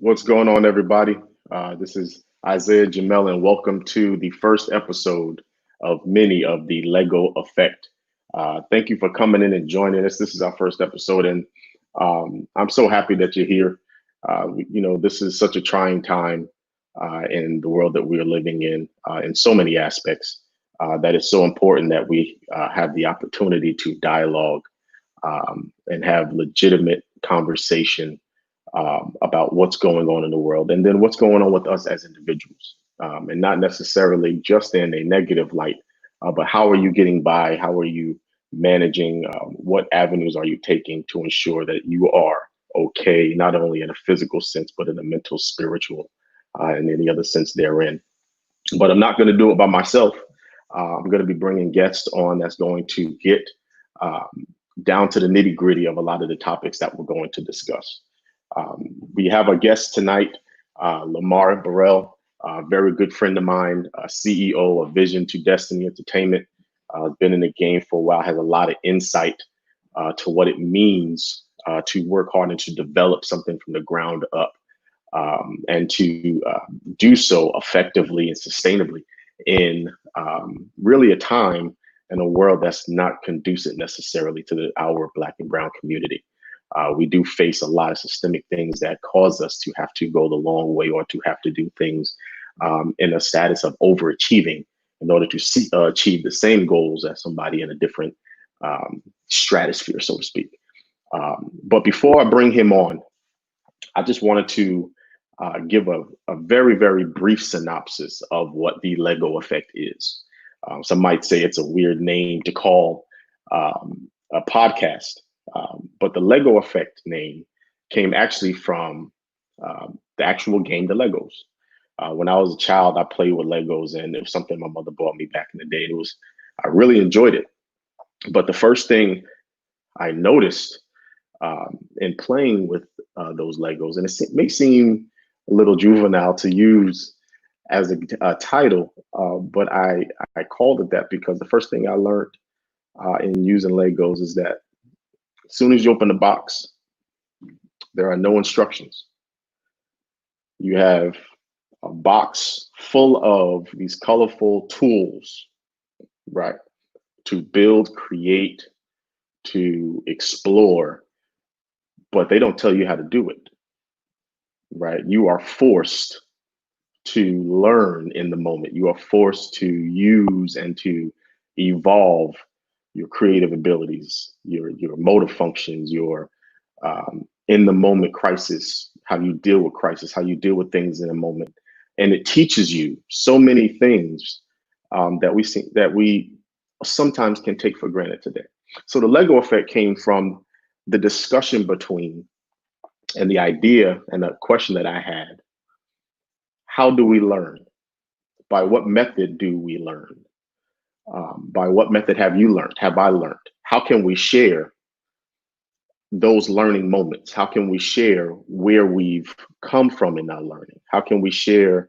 What's going on, everybody? This is Isaiah Jamel, and welcome to the first episode of many of the Lego Effect. Thank you for coming in and joining us. This is our first episode, and I'm so happy that you're here. This is such a trying time in the world that we are living in so many aspects. That it's so important that we have the opportunity to dialogue and have legitimate conversation about what's going on in the world and then what's going on with us as individuals. And not necessarily just in a negative light, but how are you getting by? How are you managing? What avenues are you taking to ensure that you are okay, not only in a physical sense, but in a mental, spiritual, and any other sense therein? But I'm not going to do it by myself. I'm going to be bringing guests on that's going to get um, down to the nitty gritty of a lot of the topics that we're going to discuss. We have a guest tonight, Lamar Burrell, a very good friend of mine, CEO of Vision2Destiny Entertainment. Been in the game for a while, has a lot of insight to what it means to work hard and to develop something from the ground up, and to do so effectively and sustainably in really a time in a world that's not conducive necessarily to our Black and Brown community. We do face a lot of systemic things that cause us to have to go the long way or to have to do things in a status of overachieving in order to achieve the same goals as somebody in a different stratosphere, so to speak. But before I bring him on, I just wanted to give a very, very brief synopsis of what the Lego effect is. Some might say it's a weird name to call a podcast, but the Lego effect name came actually from the actual game, the Legos. When I was a child, I played with Legos, and it was something my mother bought me back in the day. I really enjoyed it. But the first thing I noticed in playing with those Legos, and it may seem a little juvenile to use as a title, but I called it that because the first thing I learned in using Legos is that as soon as you open the box, there are no instructions. You have a box full of these colorful tools, right? To build, create, to explore, but they don't tell you how to do it, right? You are forced to learn in the moment. You are forced to use and to evolve your creative abilities, your motor functions, your in the moment crisis, how you deal with crisis, how you deal with things in a moment, and it teaches you so many things that we sometimes can take for granted today. So the Lego effect came from the discussion between and the idea and the question that I had: how do we learn? By what method do we learn? By what method have you learned? Have I learned? How can we share those learning moments? How can we share where we've come from in our learning? How can we share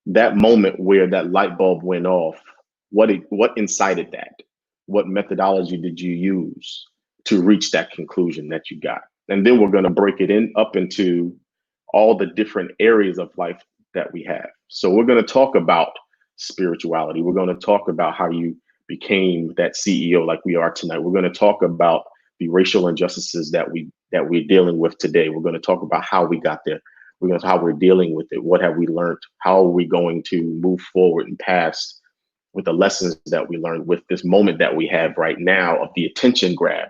that moment where that light bulb went off? What incited that? What methodology did you use to reach that conclusion that you got? And then we're going to break it in up into all the different areas of life that we have. So we're going to talk about spirituality. We're going to talk about how you became that CEO like we are tonight. We're going to talk about the racial injustices that we're dealing with today. We're going to talk about how we got there. We're going to how we're dealing with it. What have we learned? How are we going to move forward and past with the lessons that we learned with this moment that we have right now of the attention grab,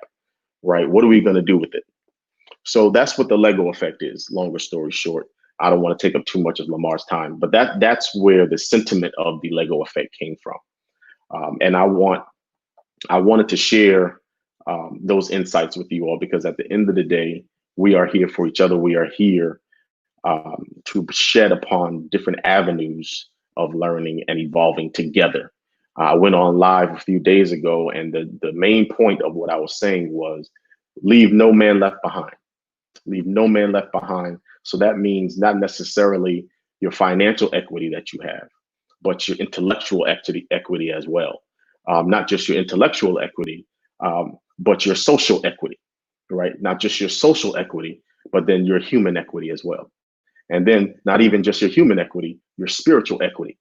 right? What are we going to do with it? So that's what the Lego effect is. Longer story short, I don't want to take up too much of Lamar's time, but that's where the sentiment of the Lego effect came from. And I wanted to share those insights with you all because at the end of the day, we are here for each other. We are here to shed upon different avenues of learning and evolving together. I went on live a few days ago, and the main point of what I was saying was leave no man left behind. Leave no man left behind. So that means not necessarily your financial equity that you have, but your intellectual equity as well. Not just your intellectual equity, but your social equity, right? Not just your social equity, but then your human equity as well. And then not even just your human equity, your spiritual equity,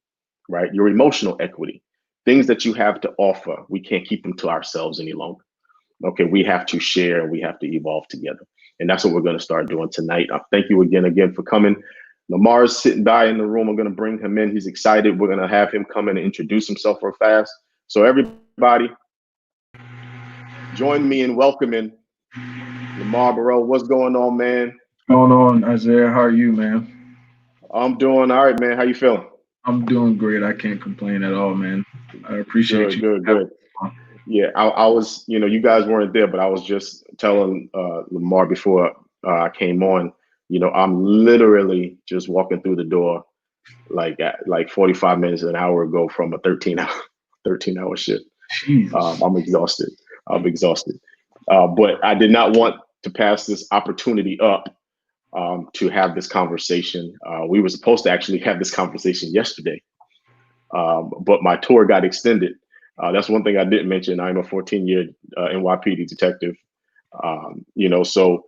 right? Your emotional equity, things that you have to offer. We can't keep them to ourselves any longer. Okay, we have to share and we have to evolve together. And that's what we're going to start doing tonight. Thank you again for coming. Lamar's sitting by in the room. I'm going to bring him in. He's excited. We're going to have him come in and introduce himself real fast. So everybody, join me in welcoming Lamar Burrell. What's going on, man? Going on, Isaiah? How are you, man? I'm doing all right, man. How you feeling? I'm doing great. I can't complain at all, man. I appreciate Good, you good, having good. me on. Yeah, I was, you guys weren't there, but I was just telling Lamar before I came on, I'm literally just walking through the door like 45 minutes an hour ago from a 13-hour shift. Jesus. I'm exhausted. I'm exhausted. But I did not want to pass this opportunity up to have this conversation. We were supposed to actually have this conversation yesterday, but my tour got extended. That's one thing I didn't mention. I'm a 14-year NYPD detective. So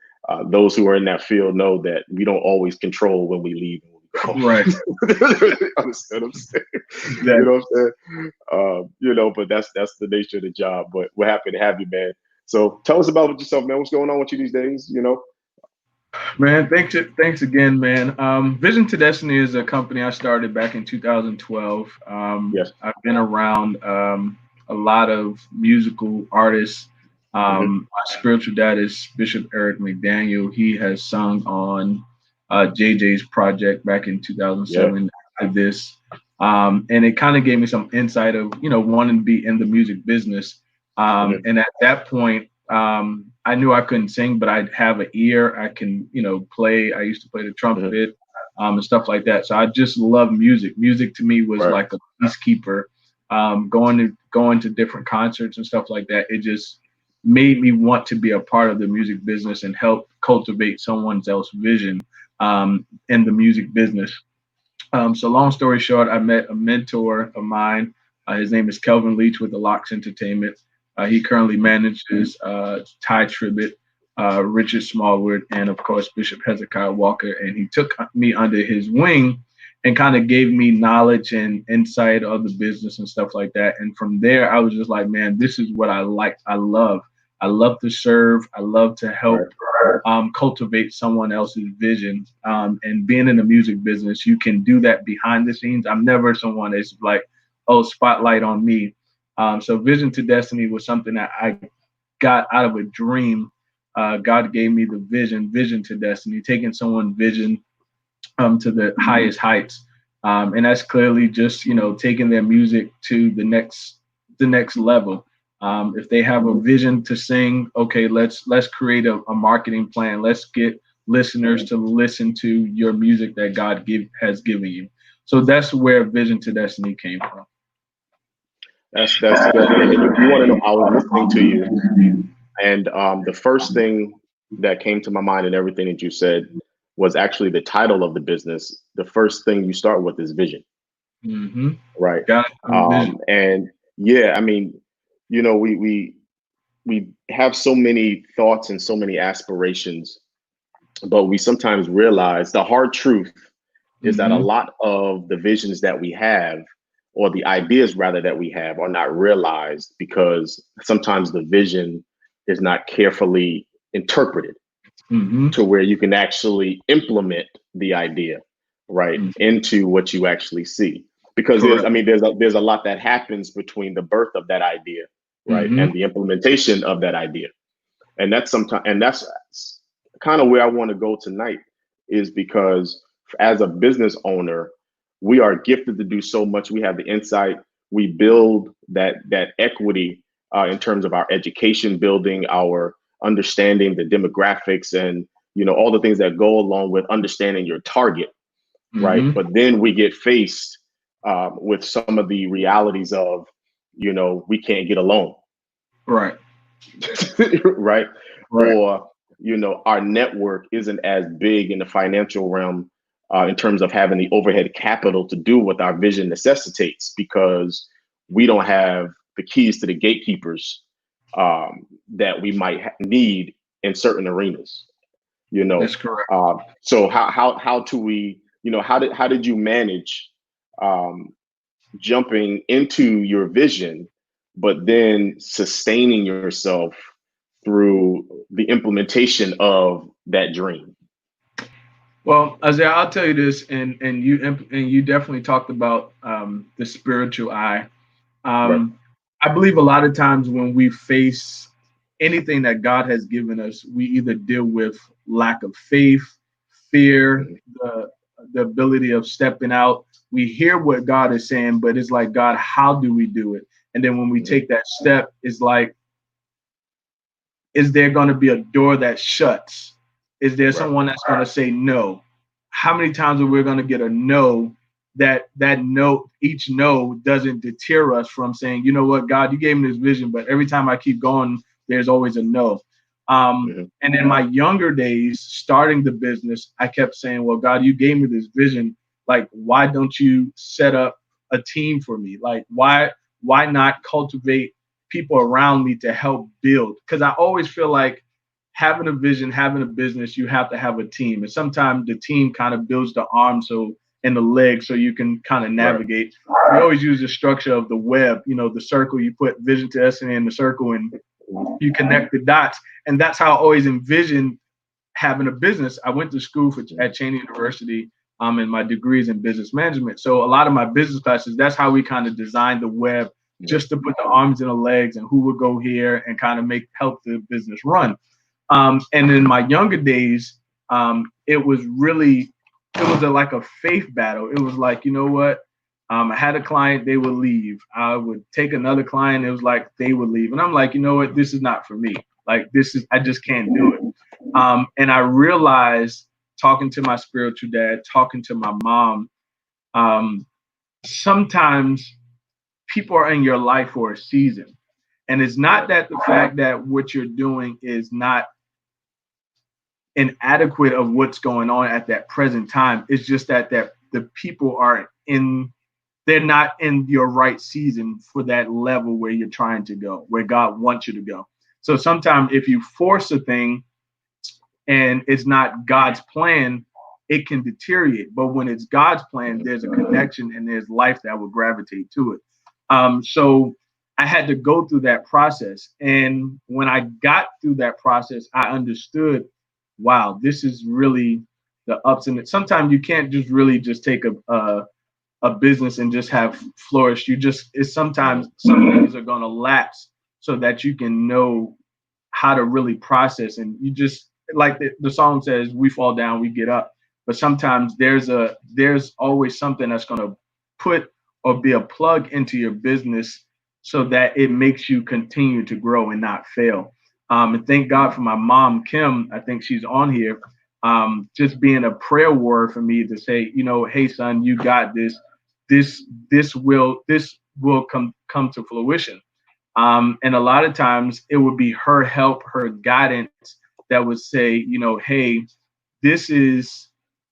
those who are in that field know that we don't always control when we leave and when we go Right. home. Understand what I'm saying? You know Exactly. what I'm saying? But that's the nature of the job. But we're happy to have you, man. So tell us about yourself, man. What's going on with you these days? Man, thanks again, man. Vision to Destiny is a company I started back in 2012. Yes. I've been around a lot of musical artists. Mm-hmm. My spiritual dad is Bishop Eric McDaniel. He has sung on JJ's project back in Yeah. 2007 after this. And it kind of gave me some insight of, wanting to be in the music business. Mm-hmm. And at that point, I knew I couldn't sing, but I'd have an ear. I can, play. I used to play the Mm-hmm. trumpet and stuff like that. So I just love music. Music to me was Right. like a peacekeeper. Going to different concerts and stuff like that. It just made me want to be a part of the music business and help cultivate someone else's vision in the music business. So long story short, I met a mentor of mine. His name is Kelvin Leach with the Locks Entertainment. He currently manages Ty Tribbett, Richard Smallwood, and of course Bishop Hezekiah Walker. And he took me under his wing and kind of gave me knowledge and insight of the business and stuff like that. And from there, I was just like, man, this is what I like. I love. I love to serve. I love to Right. help cultivate someone else's vision. And being in the music business, you can do that behind the scenes. I'm never someone that's like, oh, spotlight on me. So Vision to Destiny was something that I got out of a dream. God gave me the vision to destiny, taking someone's vision to the highest heights. And that's clearly just, taking their music to the next level. If they have a vision to sing, okay, let's create a marketing plan. Let's get listeners to listen to your music that has given you. So that's where Vision to Destiny came from. That's good. And you want to know, I was listening to you, and the first thing that came to my mind and everything that you said was actually the title of the business. The first thing you start with is vision, Mm-hmm. right? Got vision. And yeah, I mean, we have so many thoughts and so many aspirations, but we sometimes realize the hard truth is that a Mm-hmm. lot of the visions that we have, or the ideas rather that we have, are not realized because sometimes the vision is not carefully interpreted Mm-hmm. to where you can actually implement the idea right Mm-hmm. into what you actually see. Because there's, I Correct. mean, there's a lot that happens between the birth of that idea, right, Mm-hmm. and the implementation of that idea. And that's kind of where I want to go tonight, is because as a business owner, we are gifted to do so much. We have the insight. We build that equity in terms of our education, building our understanding the demographics, and all the things that go along with understanding your target, right? Mm-hmm. But then we get faced with some of the realities of, we can't get a loan, Right. right? Right. Or, our network isn't as big in the financial realm in terms of having the overhead capital to do what our vision necessitates, because we don't have the keys to the gatekeepers that we might need in certain arenas. You That's know, correct. so how do we, how did you manage um, jumping into your vision, but then sustaining yourself through the implementation of that dream? Well, Isaiah, I'll tell you this, and you definitely talked about the spiritual eye. Right. Um, I believe a lot of times when we face anything that God has given us, we either deal with lack of faith, fear, Mhm. the ability of stepping out. We hear what God is saying, but it's like, God, how do we do it? And then when we Mhm. take that step, it's like, is there going to be a door that shuts? Is there Right. someone that's going to say no? How many times are we going to get a no, that no, each no doesn't deter us from saying, you know what, God, you gave me this vision, but every time I keep going, there's always a no. Mhm. And in my younger days, starting the business, I kept saying, well, God, you gave me this vision. Like, why don't you set up a team for me? Like, why not cultivate people around me to help build? Because I always feel like having a vision, having a business, you have to have a team. And sometimes the team kind of builds the arms and the legs so you can kind of Right. navigate. We always use the structure of the web, the circle, you put Vision to Destiny in the circle and you connect the dots. And that's how I always envisioned having a business. I went to school at Cheney University, and my degree is in business management. So a lot of my business classes, that's how we kind of designed the web, Mhm. just to put the arms and the legs and who would go here and kind of help the business run. And in my younger days, like a faith battle. It was like, you know what? I had a client, they would leave. I would take another client, it was like they would leave. And I'm like, you know what? This is not for me. Like, I just can't do it. And I realized, talking to my spiritual dad, talking to my mom, um, sometimes people are in your life for a season. And it's not Right. that the fact that what you're doing is not inadequate of what's going on at that present time. It's just that the people are they're not in your right season for that level where you're trying to go, where God wants you to go. So sometimes if you force a thing and it's not God's plan, it can deteriorate. But when it's God's plan, Mhm. there's a connection and there's life that will gravitate to it. So I had to go through that process. And when I got through that process, I understood, wow, this is really the ups and sometimes you can't just really just take a business and just have flourish. It's sometimes Mhm. some things are going to lapse so that you can know how to really process. And you just, like the song says, we fall down, we get up. But sometimes there's always something that's going to put or be a plug into your business so that it makes you continue to grow and not fail. And thank God for my mom, Kim. I think she's on here. Just being a prayer word for me to say, hey son, you got this. This this will come to fruition. And a lot of times it would be her help, her guidance that would say, hey, this is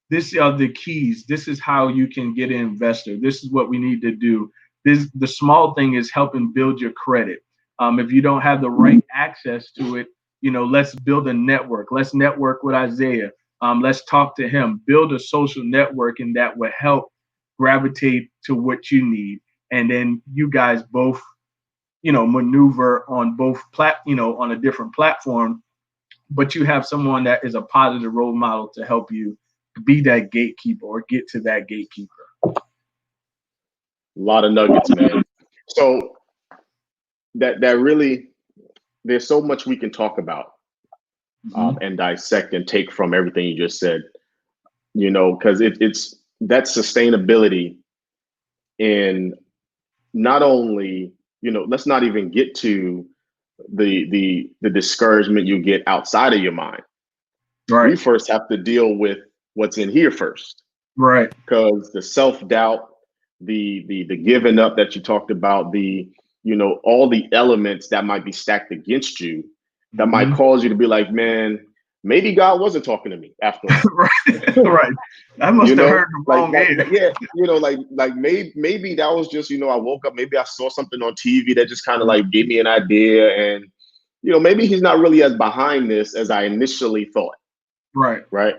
these are the keys. This is how you can get an investor. This is what we need to do. The small thing is helping build your credit. If you don't have the right access to it, let's build a network. Let's network with Isaiah. Let's talk to him. Build a social network, and that will help gravitate to what you need. And then you guys both maneuver on on a different platform, but you have someone that is a positive role model to help you be that gatekeeper or get to that gatekeeper. A lot of nuggets, man. So that really, there's so much we can talk about Mm-hmm. and dissect and take from everything you just said. Because it's that sustainability in not only, let's not even get to the discouragement you get outside of your mind. We Right, first have to deal with what's in here first, right. because the self-doubt, the giving up that you talked about, all the elements that might be stacked against you, that might Mm-hmm. cause you to be like, man, maybe God wasn't talking to me after all. Right, right. I must have heard the wrong ear. Yeah, like maybe that was just, I woke up, maybe I saw something on TV that just kind of like gave me an idea, and maybe he's not really as behind this as I initially thought. Right. right?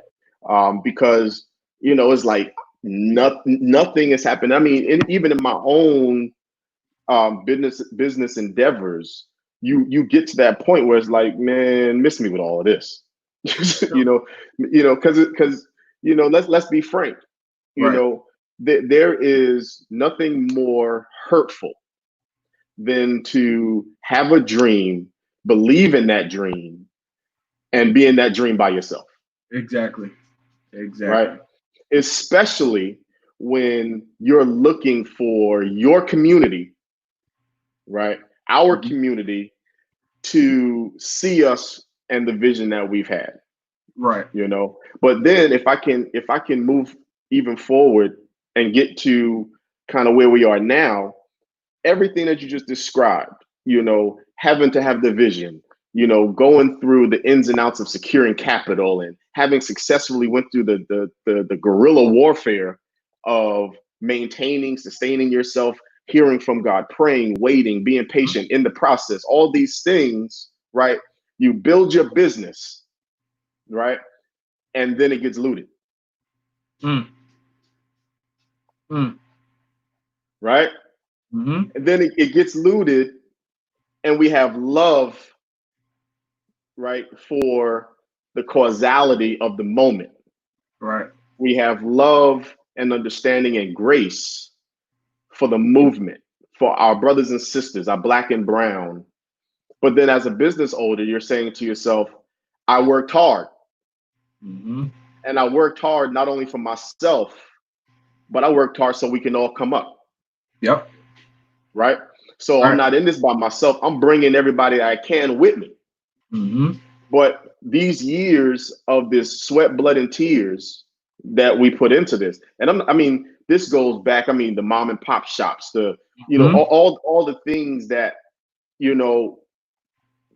Because it's like nothing has happened. I mean, even in my own business endeavors, you get to that point where it's like, man, miss me with all of this, because let's be frank, you Right. know, there is nothing more hurtful than to have a dream, believe in that dream, and be in that dream by yourself, Exactly. right? Exactly. Especially when you're looking for your community, right? Our Mhm. community to see us and the vision that we've had, Right. But then if I can move even forward and get to kind of where we are now, everything that you just described, having to have the vision, going through the ins and outs of securing capital and having successfully went through the guerrilla warfare of maintaining, sustaining yourself, hearing from God, praying, waiting, being Mhm. patient in the process, all these things, right? You build your business, right? And then it gets looted, Mm. Mm. right? Mm-hmm. And then it gets looted, and we have love, right, for the causality of the moment. Right. We have love and understanding and grace for the movement, for our brothers and sisters, our black and brown. But then as a business owner, you're saying to yourself, I worked hard. Mm-hmm. And I worked hard not only for myself, but I worked hard so we can all come up, Yep. right? So I'm Right. not in this by myself. I'm bringing everybody I can with me. Mm-hmm. But these years of this sweat, blood, and tears that we put into this, and I mean, this goes back. I mean, the mom and pop shops, the Mm-hmm. all the things that you know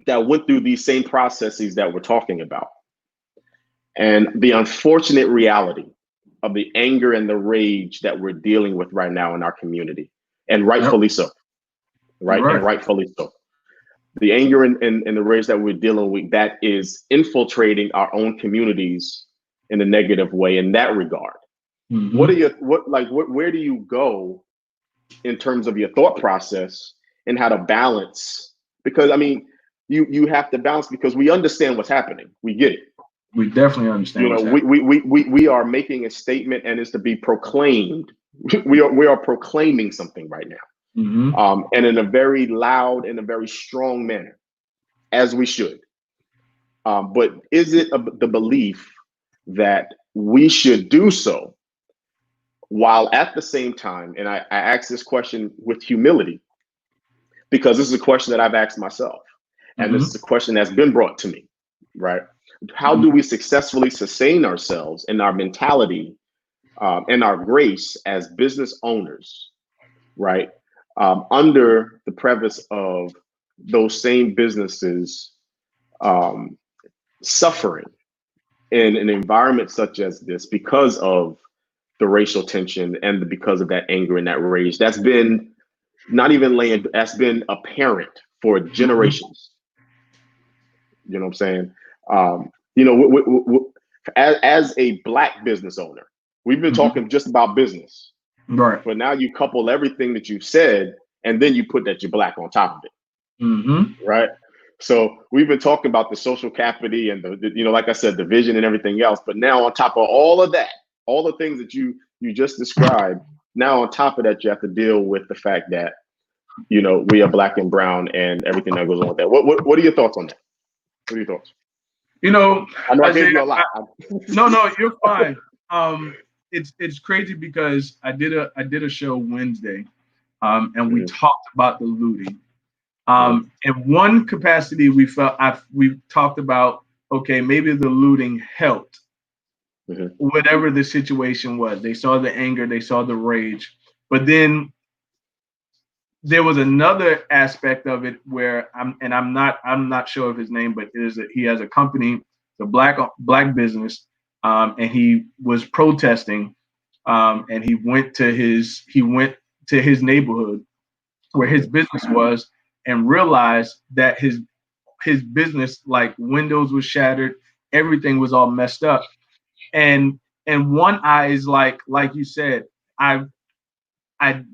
that went through these same processes that we're talking about, and the unfortunate reality of the anger and the rage that we're dealing with right now in our community, and Yep. rightfully so, You're right, and right. rightfully so. The anger and the rage that we're dealing with that is infiltrating our own communities in a negative way in that regard. What are Mm-hmm. your where do you go in terms of your thought process and how to balance? Because I mean, you have to balance because we understand what's happening. We get it. We definitely understand what's happening. We are making a statement and it's to be proclaimed. We are proclaiming something right now. Mm-hmm. And in a very loud and a very strong manner, as we should. But is it the belief that we should do so while at the same time, and I ask this question with humility, because this is a question that I've asked myself, and this Mm-hmm. is a question that's been brought to me, right? How do Mm-hmm. we successfully sustain ourselves in our mentality and our grace as business owners, right? Under the preface of those same businesses um, suffering in an environment such as this because of the racial tension and because of that anger and that rage that's been not even laying, that's been apparent for Mm-hmm. generations. You know what I'm saying? As a black business owner, we've been Mm-hmm. talking just about business, Right. but now you couple everything that you've said and then you put that you're black on top of it, Mm-hmm. right? So we've been talking about the social capital and like I said, the vision and everything else. But now on top of all of that, all the things that you just described, now on top of that, you have to deal with the fact that we are black and brown and everything that goes on with that. What are your thoughts on that? What are your thoughts? You know, I know I Isaiah, gave you a lot. no, no, you're fine. It's crazy because I did a show Wednesday, and we Mhm, talked about the looting. mhm, In one capacity, we talked about, okay, maybe the looting helped mhm, whatever the situation was. They saw the anger, they saw the rage, but then there was another aspect of it where I'm not sure of his name, but he has a company, the black business, and he was protesting, and he went to his neighborhood where his mhm, business was and realized that his business, like, windows were shattered, everything was all messed up. And one eye is like you said, I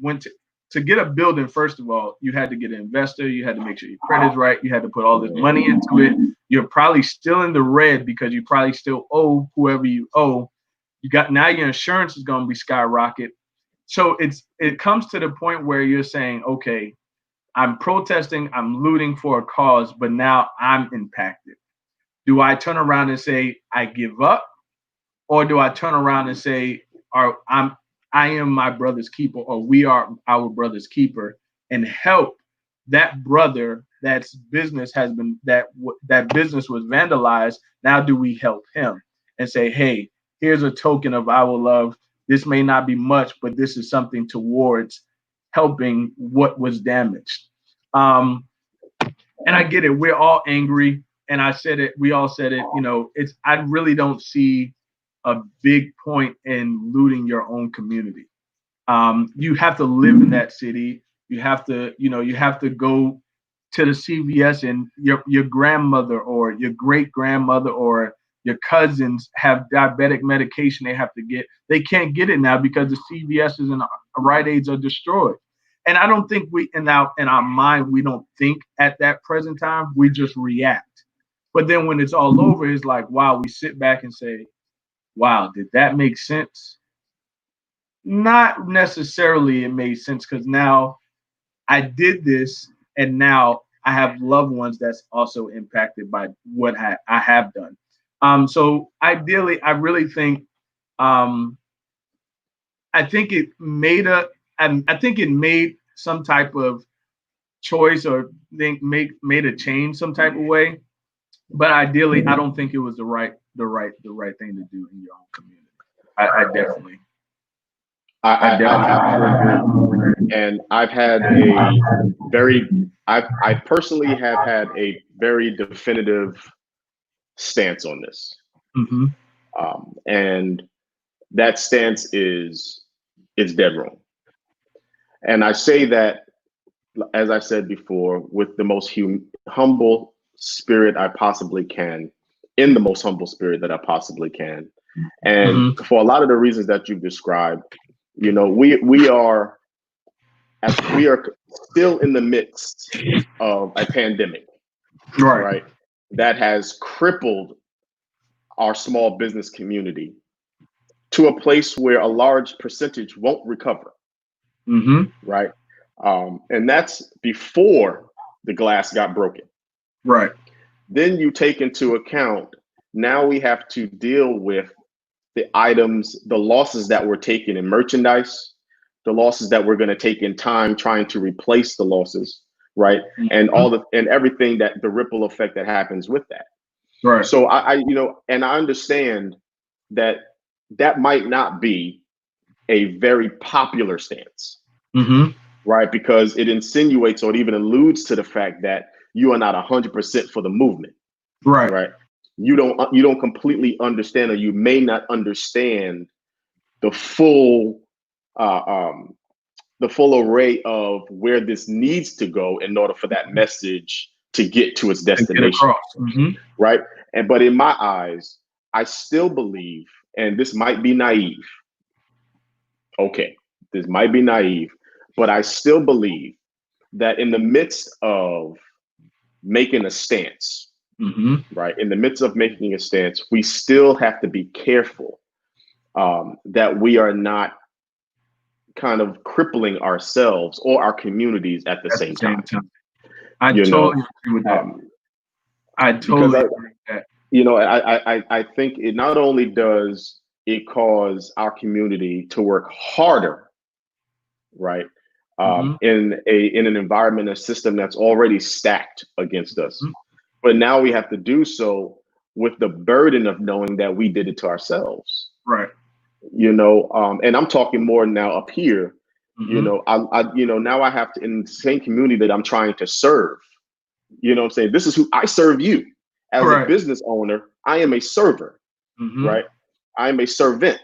went to get a building. First of all, you had to get an investor. You had to make sure your credit's right. You had to put all this money into it. You're probably still in the red because you probably still owe whoever you owe. You got now your insurance is going to be skyrocket. So it comes to the point where you're saying, okay, I'm protesting, I'm looting for a cause, but now I'm impacted. Do I turn around and say I give up, or do I turn around and say, I am my brother's keeper, or we are our brother's keeper, and help that brother that's business has been that business was vandalized. Now do we help him and say, hey, here's a token of our love. This may not be much, but this is something towards helping what was damaged. Um, and I get it. We're all angry, and I said it. We all said it. It's I really don't see a big point in looting your own community. You have to live in that city. You have to, you have to go to the CVS, and your grandmother or your great grandmother or your cousins have diabetic medication they have to get. They can't get it now because the CVSs and Rite Aids are destroyed. And I don't think we in our mind we don't think at that present time. We just react. But then when it's all over, it's like, wow, we sit back and say, wow, did that make sense? Not necessarily it made sense, because now I did this, and now I have loved ones that's also impacted by what I have done. So ideally, I really think um, I think it made I think it made some type of choice, or think made a change some type of way. But ideally, I don't think it was the right thing to do in your own community. I definitely. I definitely agree. And I've had a very, I personally have had a very definitive stance on this. Mm-hmm. And that stance is it's dead wrong. And I say that, as I said before, with the most humble spirit I possibly can, in the most humble spirit that I possibly can. And for a lot of the reasons that you've described, we are still in the midst of a pandemic, right? That has crippled our small business community to a place where a large percentage won't recover, right? And that's before the glass got broken. Right. Then you take into account, now we have to deal with the items, the losses that were taken in merchandise, the losses that we're going to take in time trying to replace the losses, right? And and everything that the ripple effect that happens with that. Right. So and I understand that that might not be a very popular stance, right? Because it insinuates or it even alludes to the fact that you are not 100% for the movement, right? You don't completely understand, or you may not understand the full array of where this needs to go in order for that message to get to its destination, right? But in my eyes, I still believe, and this might be naive. Okay, this might be naive, but I still believe that in the midst of making a stance, right? In the midst of making a stance, we still have to be careful that we are not kind of crippling ourselves or our communities at the same time. I totally agree with that. I totally agree with that. I think it not only does it cause our community to work harder, right? In an environment, a system that's already stacked against us. But now we have to do so with the burden of knowing that we did it to ourselves. Right. And I'm talking more now up here, now I have to, in the same community that I'm trying to serve, I'm saying, this is who I serve you as a business owner. I am a server, right? I am a servant,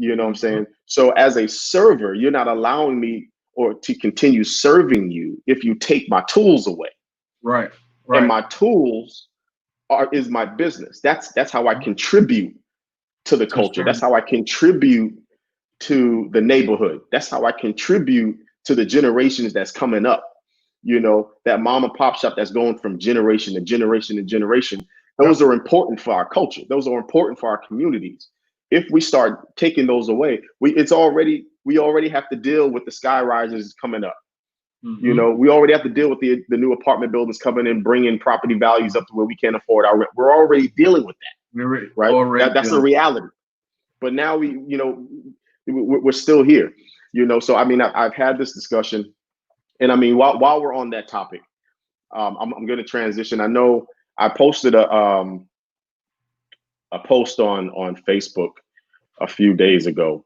I'm saying? So as a server, you're not allowing me or to continue serving you if you take my tools away. Right. And my tools is my business. That's how I contribute to the That's culture. true. That's how I contribute to the neighborhood. That's how I contribute to the generations that's coming up. You know, that mom and pop shop that's going from generation to generation to generation. Yep. Those are important for our culture. Those are important for our communities. If we start taking those away, we already have to deal with the sky rises coming up. You know, we already have to deal with the new apartment buildings coming in, bringing property values up to where we can't afford our rent. We're already dealing with that, right? That's a reality. But now we're still here, you know. So I mean, I've had this discussion, and I mean, while we're on that topic, I'm going to transition. I know I posted a post on Facebook a few days ago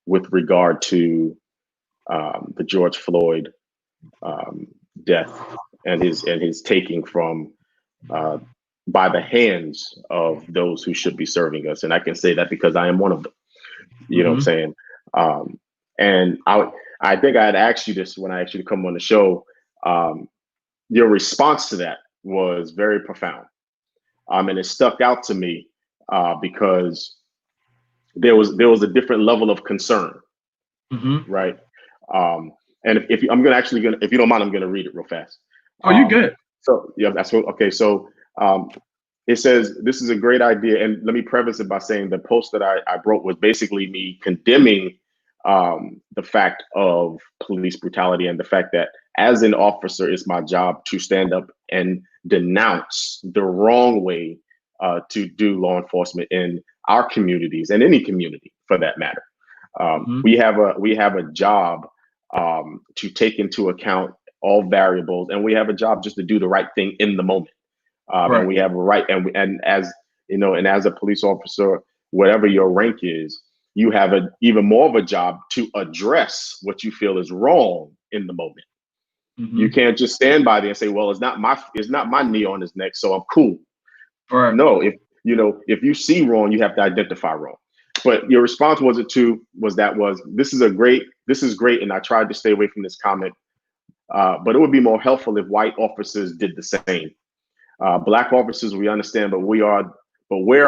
with regard to the George Floyd death and his taking from by the hands of those who should be serving us. And I can say that because I am one of them. You know what I'm saying? And I think I had asked you this when I asked you to come on the show. Your response to that was very profound. And it stuck out to me because there was a different level of concern, right? And if I'm gonna if you don't mind, I'm gonna read it real fast. Oh, you good? So yeah, that's what. Okay, so it says this is a great idea, and let me preface it by saying the post that I wrote was basically me condemning the fact of police brutality and the fact that as an officer, it's my job to stand up and denounce the wrong way to do law enforcement in our communities and any community for that matter. We have a job to take into account all variables, and we have a job just to do the right thing in the moment. And we have a right, and as you know, and as a police officer, whatever your rank is, you have even more of a job to address what you feel is wrong in the moment. You can't just stand by there and say, "Well, it's not my knee on his neck, so I'm cool." No, if you see wrong, you have to identify wrong. But your response was this is great, and I tried to stay away from this comment. But it would be more helpful if white officers did the same. Black officers, we understand, but where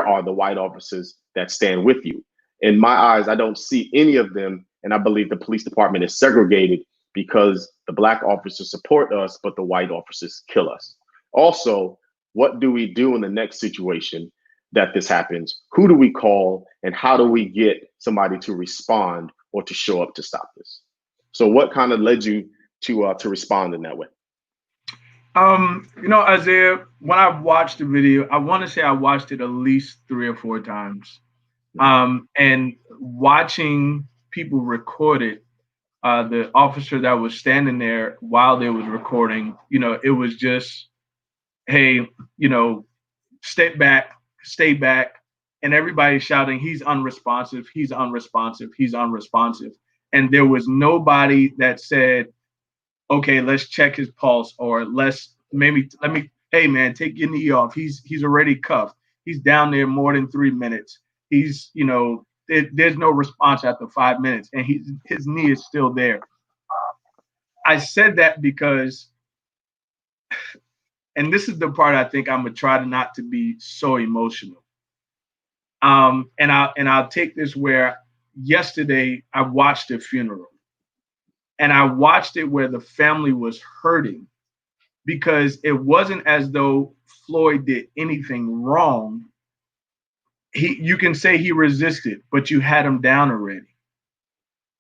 are the white officers that stand with you? In my eyes, I don't see any of them, and I believe the police department is segregated because the black officers support us, but the white officers kill us. Also, what do we do in the next situation that this happens? Who do we call, and how do we get somebody to respond or to show up to stop this? So what kind of led you to respond in that way? Isaiah, when I watched the video, I want to say I watched it at least 3 or 4 times. And watching people record it, the officer that was standing there while they was recording, it was just, hey, stay back. And everybody shouting, he's unresponsive, he's unresponsive, he's unresponsive. And there was nobody that said, okay, let's check his pulse, or hey man, take your knee off. He's already cuffed. He's down there more than 3 minutes. He's, there's no response after 5 minutes, and his knee is still there. I said that because, and this is the part I think I'm gonna try not to be so emotional. And I'll take this where yesterday I watched a funeral. And I watched it where the family was hurting because it wasn't as though Floyd did anything wrong. You can say he resisted, but you had him down already.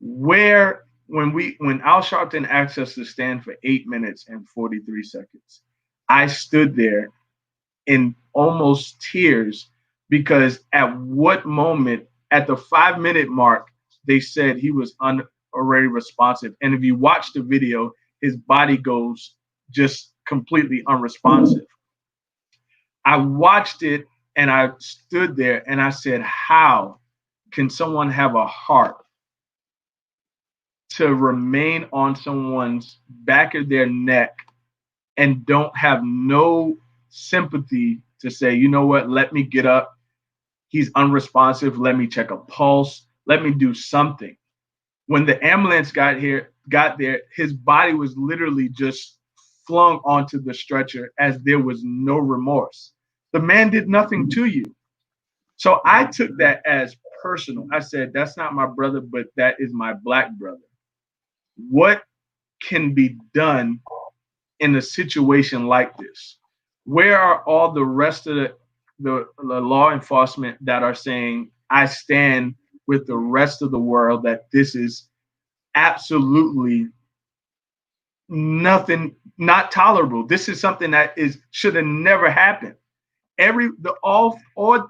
When Al Sharpton asked us to stand for 8 minutes and 43 seconds, I stood there in almost tears because at what moment, at the 5-minute mark, they said he was already responsive. And if you watch the video, his body goes just completely unresponsive. I watched it and I stood there and I said, how can someone have a heart to remain on someone's back of their neck and don't have no sympathy to say, you know what, let me get up. He's unresponsive. Let me check a pulse. Let me do something. When the ambulance got there, his body was literally just flung onto the stretcher as there was no remorse. The man did nothing to you. So I took that as personal. I said, that's not my brother, but that is my black brother. What can be done in a situation like this? Where are all the rest of the law enforcement that are saying, I stand with the rest of the world that this is absolutely nothing, not tolerable. This is something that is should have never happened. All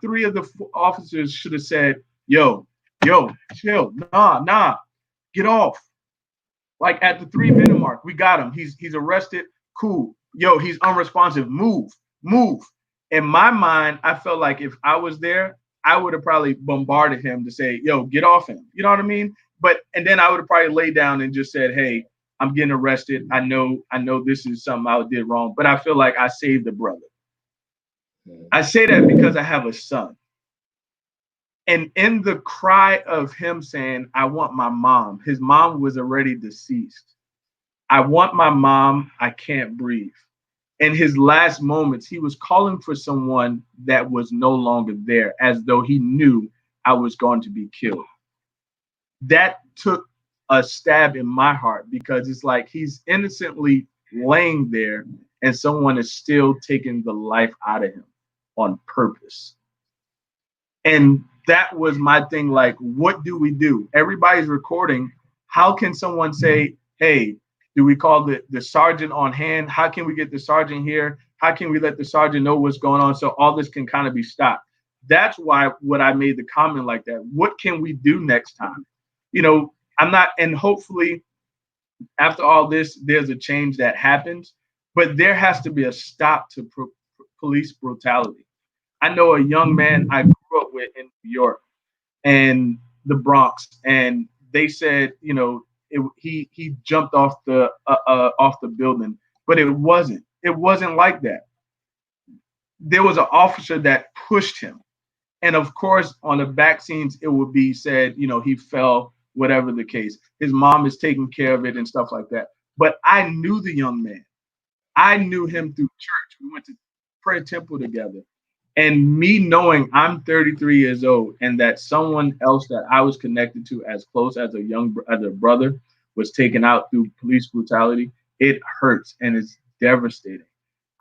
three of the officers should have said, yo, chill, nah, get off. Like at the 3 minute mark, we got him. He's arrested. Cool. Yo, he's unresponsive. Move. In my mind, I felt like if I was there, I would have probably bombarded him to say, yo, get off him. You know what I mean? And then I would have probably laid down and just said, hey, I'm getting arrested. I know this is something I did wrong, but I feel like I saved the brother. I say that because I have a son. And in the cry of him saying, I want my mom, his mom was already deceased. I want my mom. I can't breathe. In his last moments, he was calling for someone that was no longer there, as though he knew I was going to be killed. That took a stab in my heart because it's like he's innocently laying there and someone is still taking the life out of him on purpose. And that was my thing. Like, what do we do? Everybody's recording. How can someone say, hey, do we call the sergeant on hand? How can we get the sergeant here? How can we let the sergeant know what's going on so all this can kind of be stopped? That's why what I made the comment like that. What can we do next time? You know, I'm not, and hopefully after all this, there's a change that happens, but there has to be a stop to police brutality. I know a young man I grew up with in New York and the Bronx, and they said, you know, he jumped off the building, but it wasn't. It wasn't like that. There was an officer that pushed him, and of course, on the back scenes, it would be said, you know, he fell, whatever the case. His mom is taking care of it and stuff like that. But I knew the young man. I knew him through church. We went to prayer temple together. And me knowing I'm 33 years old and that someone else that I was connected to as close as a brother was taken out through police brutality, it hurts and it's devastating.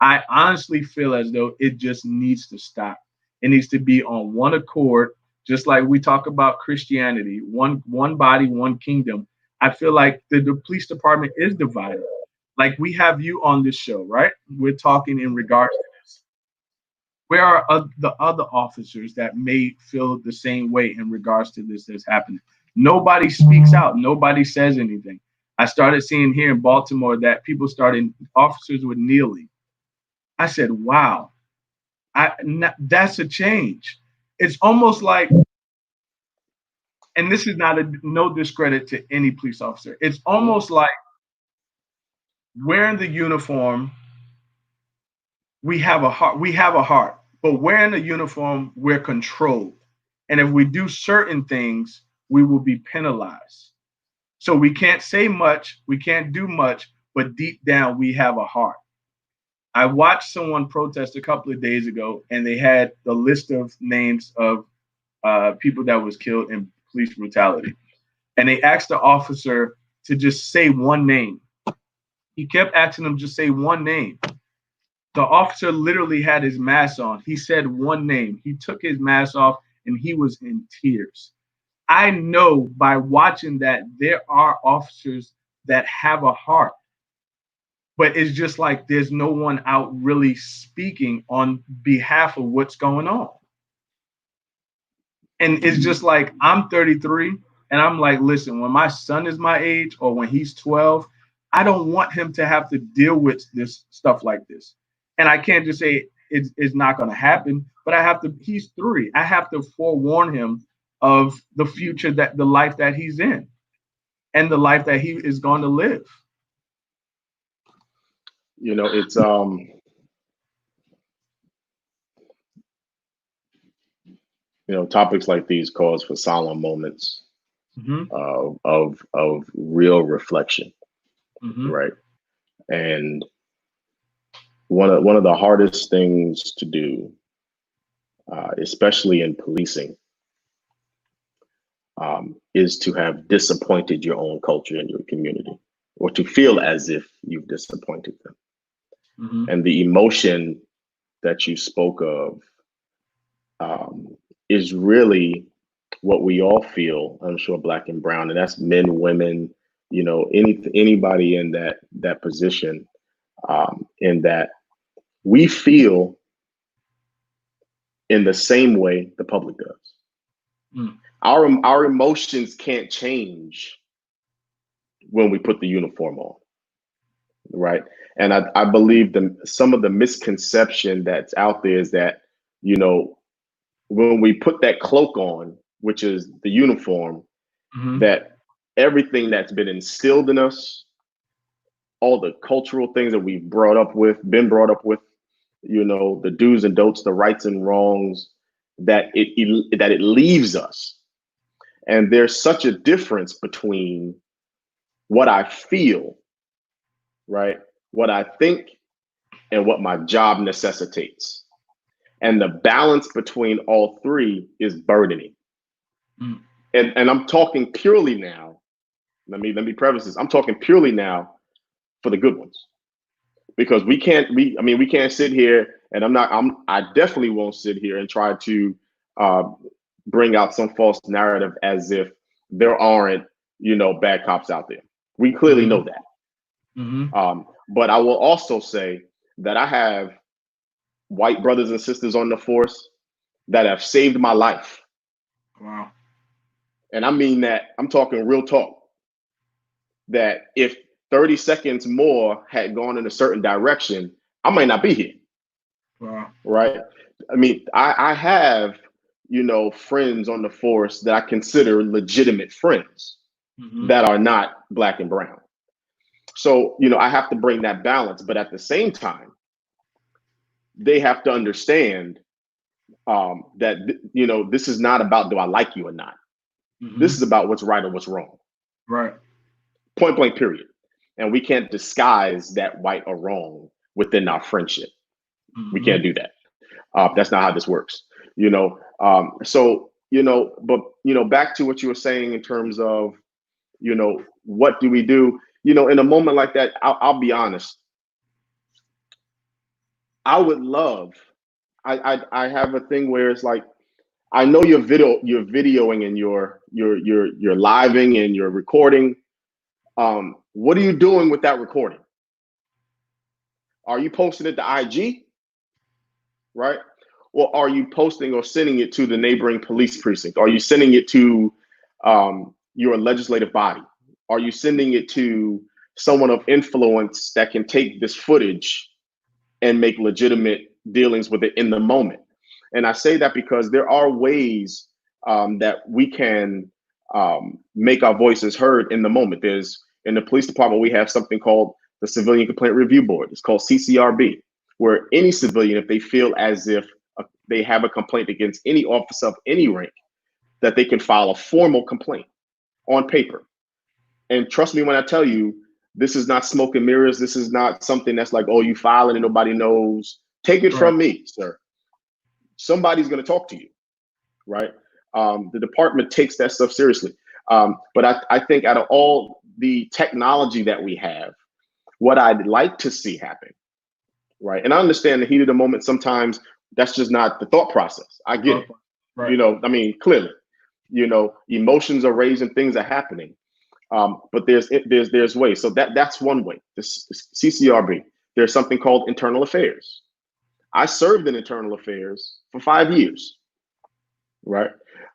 I honestly feel as though it just needs to stop. It needs to be on one accord, just like we talk about Christianity, one body, one kingdom. I feel like the police department is divided. Like we have you on this show, right? We're talking in regards to this. Where are the other officers that may feel the same way in regards to this that's happening? Nobody speaks out. Nobody says anything. I started seeing here in Baltimore that officers were kneeling. I said, wow, that's a change. It's almost like, and this is not no discredit to any police officer. It's almost like wearing the uniform, we have a heart, but wearing the uniform, we're controlled. And if we do certain things, we will be penalized. So we can't say much, we can't do much, but deep down, we have a heart. I watched someone protest a couple of days ago, and they had the list of names of people that was killed in police brutality. And they asked the officer to just say one name. He kept asking them just say one name. The officer literally had his mask on. He said one name. He took his mask off and he was in tears. I know by watching that there are officers that have a heart, but it's just like there's no one out really speaking on behalf of what's going on. And it's just like I'm 33 and I'm like, listen, when my son is my age or when he's 12, I don't want him to have to deal with this stuff like this. And I can't just say it's not going to happen, but he's 3. I have to forewarn him of the future, that the life that he's in and the life that he is going to live. You know, it's topics like these calls for solemn moments of real reflection, right? And one of the hardest things to do, especially in policing, is to have disappointed your own culture and your community, or to feel as if you've disappointed them. Mm-hmm. And the emotion that you spoke of is really what we all feel. I'm sure black and brown, and that's men, women, anybody in that position, in that we feel in the same way the public does. Mm. Our emotions can't change when we put the uniform on, right? And I believe some of the misconception that's out there is that, when we put that cloak on, which is the uniform, Mm-hmm. that everything that's been instilled in us, all the cultural things that we've been brought up with, the do's and don'ts, the rights and wrongs, that it leaves us. And there's such a difference between what I feel, right? What I think, and what my job necessitates. And the balance between all three is burdening. Mm. And I'm talking purely now. Let me preface this. I'm talking purely now for the good ones. Because we can't sit here, and I definitely won't sit here and try to uh, bring out some false narrative as if there aren't, bad cops out there. We clearly Mm-hmm. know that. Mm-hmm. But I will also say that I have white brothers and sisters on the force that have saved my life. Wow. And I mean that, I'm talking real talk, that if 30 seconds more had gone in a certain direction, I might not be here. Wow. Right. I mean, I have, friends on the force that I consider legitimate friends Mm-hmm. that are not black and brown. So, I have to bring that balance. But at the same time, they have to understand that, this is not about do I like you or not. This Mm-hmm. is about what's right or what's wrong. Right. Point blank, period. And we can't disguise that right or wrong within our friendship. We Mm-hmm. can't do that. That's not how this works. So, but, back to what you were saying in terms of, what do we do? In a moment like that, I'll be honest. I would love, I have a thing where it's like, I know you're videoing and you're living and you're recording. What are you doing with that recording? Are you posting it to IG? Right? Or are you posting or sending it to the neighboring police precinct? Are you sending it to your legislative body? Are you sending it to someone of influence that can take this footage and make legitimate dealings with it in the moment? And I say that because there are ways that we can make our voices heard in the moment. In the police department, we have something called the Civilian Complaint Review Board. It's called CCRB, where any civilian, if they feel as if they have a complaint against any officer of any rank, that they can file a formal complaint on paper. And trust me when I tell you, this is not smoke and mirrors. This is not something that's like, oh, you file it and nobody knows. Take it Right. from me, sir. Somebody's going to talk to you, right? The department takes that stuff seriously. But I think out of all the technology that we have, what I'd like to see happen, right? And I understand the heat of the moment. Sometimes that's just not the thought process. I get it. Right. Clearly, emotions are raising, things are happening. But there's ways. So that's one way. The CCRB. There's something called internal affairs. I served in internal affairs for 5 years, right?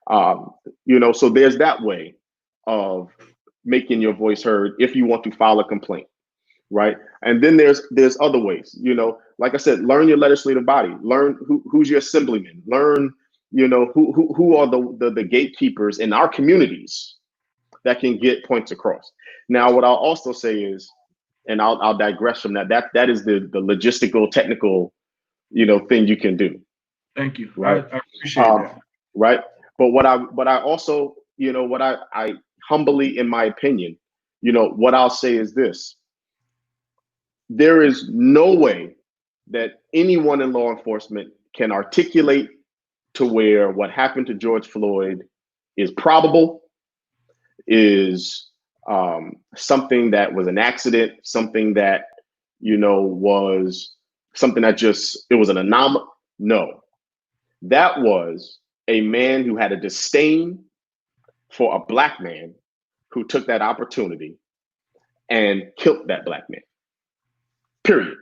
So there's that way of making your voice heard if you want to file a complaint, right? And then there's other ways. Like I said, learn your legislative body. Learn who's your assemblyman. Learn, who are the gatekeepers in our communities that can get points across. Now, what I'll also say is, and I'll digress from that. That is the logistical, technical, thing you can do, Thank you. right? I appreciate that. Right. But what I also, what I humbly, in my opinion, what I'll say is this: there is no way that anyone in law enforcement can articulate to where what happened to George Floyd is probable, is something that was an accident, something that, was something that just, it was an anomaly. No, that was a man who had a disdain for a black man who took that opportunity and killed that black man. Period.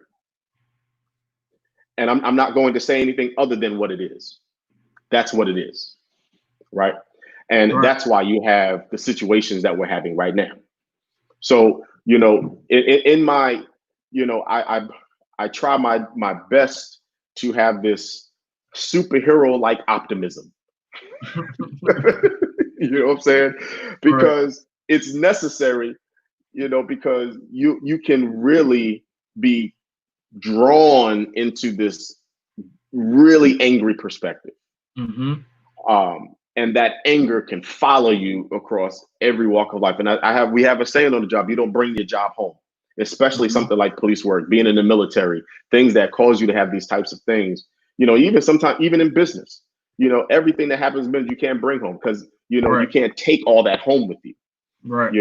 And I'm not going to say anything other than what it is. That's what it is. Right. And that's why you have the situations that we're having right now. So, in my, I try my best to have this superhero like optimism. You know what I'm saying? Because it's necessary, because you can really be drawn into this really angry perspective. And that anger can follow you across every walk of life. And we have a saying on the job: you don't bring your job home, especially something like police work, being in the military, things that cause you to have these types of things. Even sometimes, even in business, everything that happens in business, you can't bring home because, you can't take all that home with you. Right.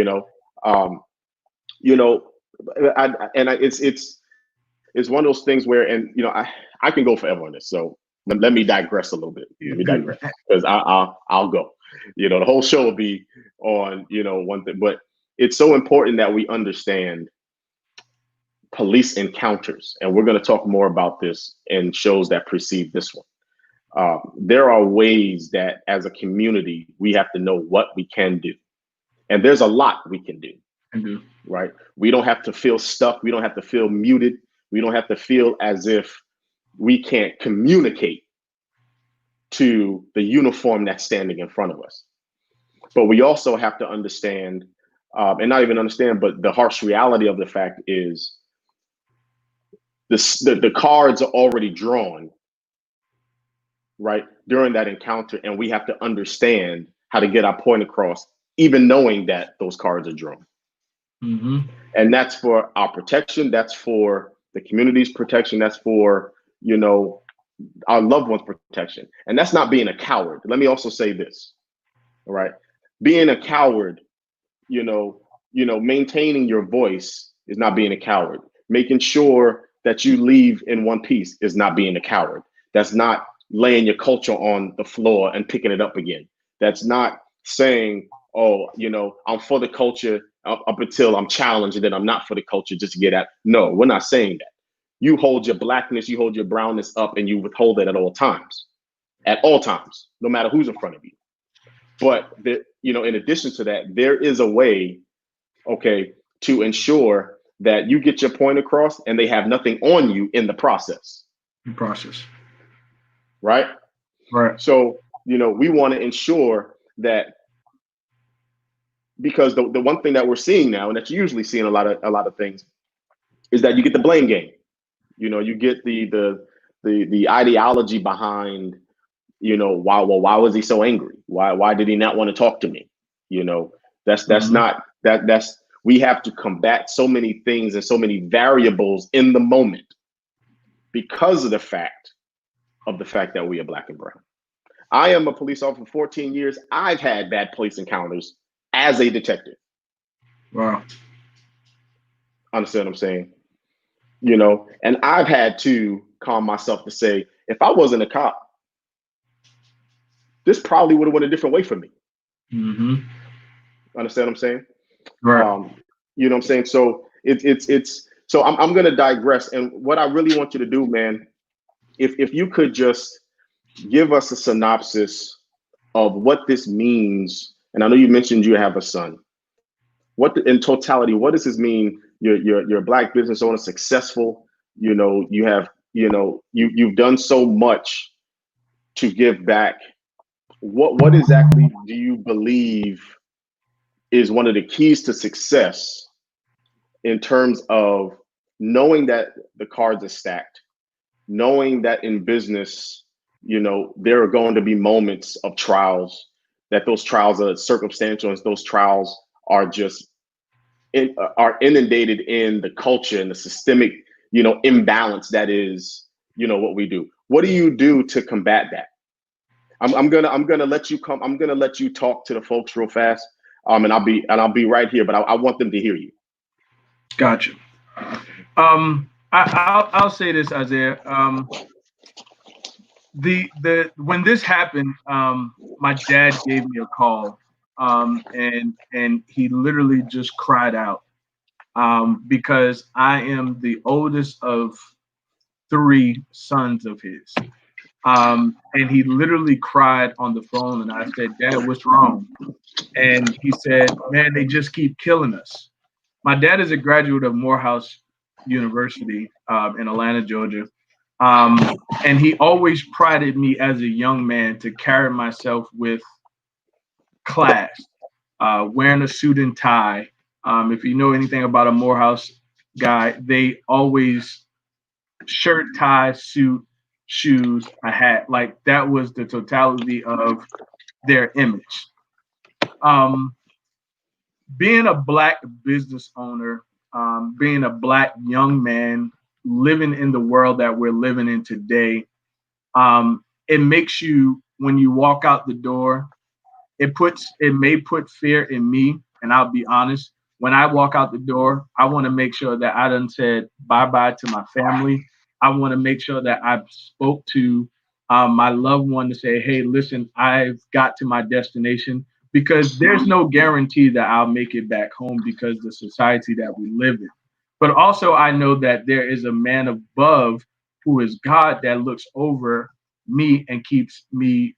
It's one of those things where, and I can go forever on this. So let me digress a little bit. Let me digress because I'll go. The whole show will be on one thing, but it's so important that we understand police encounters, and we're going to talk more about this in shows that precede this one. There are ways that, as a community, we have to know what we can do, and there's a lot we can do. Right? We don't have to feel stuck. We don't have to feel muted. We don't have to feel as if we can't communicate to the uniform that's standing in front of us. But we also have to understand, and not even understand, but the harsh reality of the fact is the cards are already drawn, right, during that encounter, and we have to understand how to get our point across, even knowing that those cards are drawn. And that's for our protection. That's for the community's protection. That's for, our loved ones' protection. And that's not being a coward. Let me also say this, all right? Being a coward, maintaining your voice is not being a coward. Making sure that you leave in one piece is not being a coward. That's not laying your culture on the floor and picking it up again. That's not saying, oh, I'm for the culture up until I'm challenged and then I'm not for the culture just to get at. No, we're not saying that. You hold your blackness, you hold your brownness up, and you withhold it at all times, no matter who's in front of you. But in addition to that, there is a way, to ensure that you get your point across and they have nothing on you in the process. Right. So, we want to ensure that, because the one thing that we're seeing now, and that you usually see in a lot of things, is that you get the blame game. You get the ideology behind, why was he so angry? Why did he not want to talk to me? That's not that's we have to combat so many things and so many variables in the moment because of the fact that we are black and brown. I am a police officer for 14 years. I've had bad police encounters as a detective. Wow. Understand what I'm saying? And I've had to calm myself to say, if I wasn't a cop, this probably would have went a different way for me. Understand what I'm saying? Right. You know what I'm saying? So it's so I'm going to digress. And what I really want you to do, man, if you could just give us a synopsis of what this means. And I know you mentioned you have a son. In totality, what does this mean? You're a black business owner, successful. You have, you've done so much to give back. What exactly do you believe is one of the keys to success in terms of knowing that the cards are stacked, knowing that in business, there are going to be moments of trials, that those trials are circumstantial, and those trials are just are inundated in the culture and the systemic imbalance that is, what we do. What do you do to combat that? I'm gonna let you come. I'm gonna let you talk to the folks real fast. And I'll be right here, but I want them to hear you. Gotcha. I'll say this, Isaiah. The when this happened, my dad gave me a call, and he literally just cried out, because I am the oldest of three sons of his. And he literally cried on the phone, and I said, "Dad, what's wrong?" And he said, "Man, they just keep killing us." My dad is a graduate of Morehouse University, in Atlanta, Georgia. And he always prided me as a young man to carry myself with class, wearing a suit and tie. If you know anything about a Morehouse guy, they always shirt, tie, suit, shoes, a hat. Like that was the totality of their image. Um, Being a black business owner, being a black young man living in the world that we're living in today, it makes you, when you walk out the door, it may put fear in me. And I'll be honest, when I walk out the door, I want to make sure that I done said bye bye to my family. I want to make sure that I've spoke to my loved one to say, hey, listen, I've got to my destination, because there's no guarantee that I'll make it back home because the society that we live in. But also, I know that there is a man above who is God that looks over me and keeps me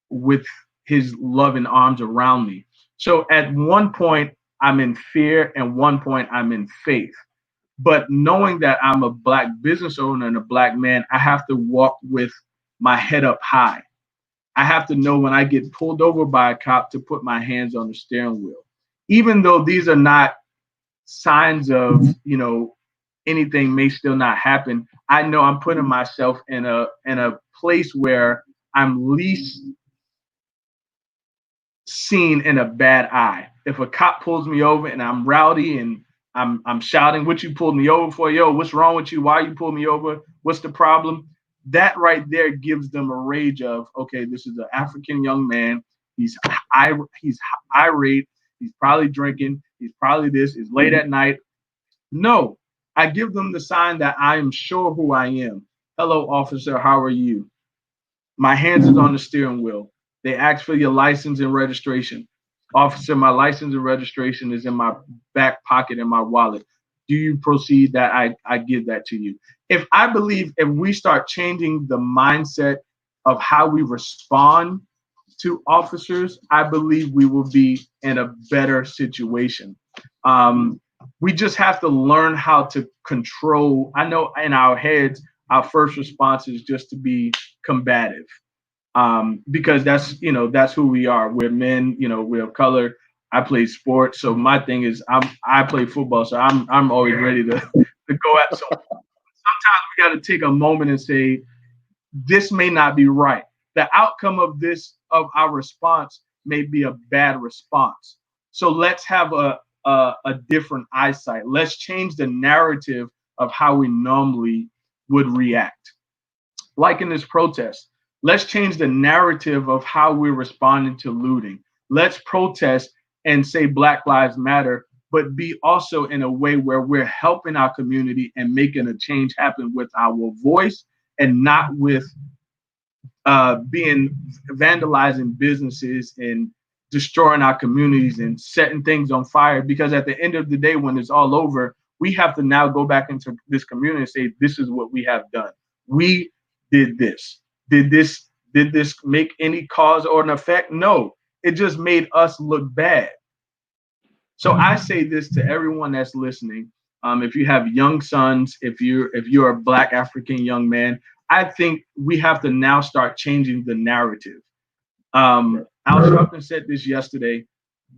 with his loving arms around me. So at one point, I'm in fear, and one point, I'm in faith. But knowing that I'm a black business owner and a black man, I have to walk with my head up high. I have to know when I get pulled over by a cop to put my hands on the steering wheel. Even though these are not signs of, anything may still not happen, I know I'm putting myself in a place where I'm least seen in a bad eye. If a cop pulls me over and I'm rowdy and I'm shouting, "What you pulled me over for? Yo, what's wrong with you? Why you pulled me over? What's the problem?" That right there gives them a rage of, okay, this is an African young man. He's he's irate. He's probably drinking. He's probably this. It's late at night. No, I give them the sign that I am sure who I am. Hello, officer. How are you? My hands is on the steering wheel. They ask for your license and registration. Officer, my license and registration is in my back pocket in my wallet. Do you proceed that I give that to you? If we start changing the mindset of how we respond to officers, I believe we will be in a better situation. We just have to learn how to control. I know in our heads, our first response is just to be combative, because that's who we are. We're men, we're of color. I play sports, so my thing is I play football, so I'm always ready to go at someone. Sometimes we got to take a moment and say, this may not be right. The outcome of our response may be a bad response. So let's have a different eyesight. Let's change the narrative of how we normally would react. Like in this protest, let's change the narrative of how we're responding to looting. Let's protest and say Black Lives Matter, but be also in a way where we're helping our community and making a change happen with our voice, and not with being vandalizing businesses and destroying our communities and setting things on fire. Because at the end of the day, when it's all over, we have to now go back into this community and say, this is what we have done. We did this. Did this make any cause or an effect? No, it just made us look bad. So I say this to everyone that's listening. If you have young sons, if you're a Black African young man, I think we have to now start changing the narrative. Al Sharpton said this yesterday.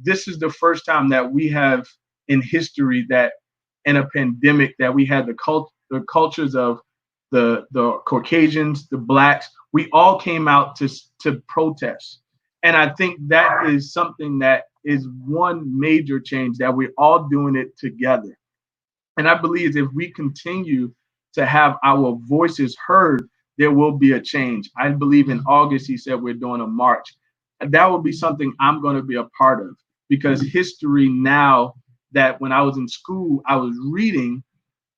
This is the first time that we have in history that in a pandemic that we had the cultures of the Caucasians, the Blacks. We all came out to protest, and I think that is something that is one major change, that we're all doing it together. And I believe if we continue to have our voices heard, there will be a change. I believe in August, he said we're doing a march. And that will be something I'm going to be a part of, because history now, that when I was in school, I was reading,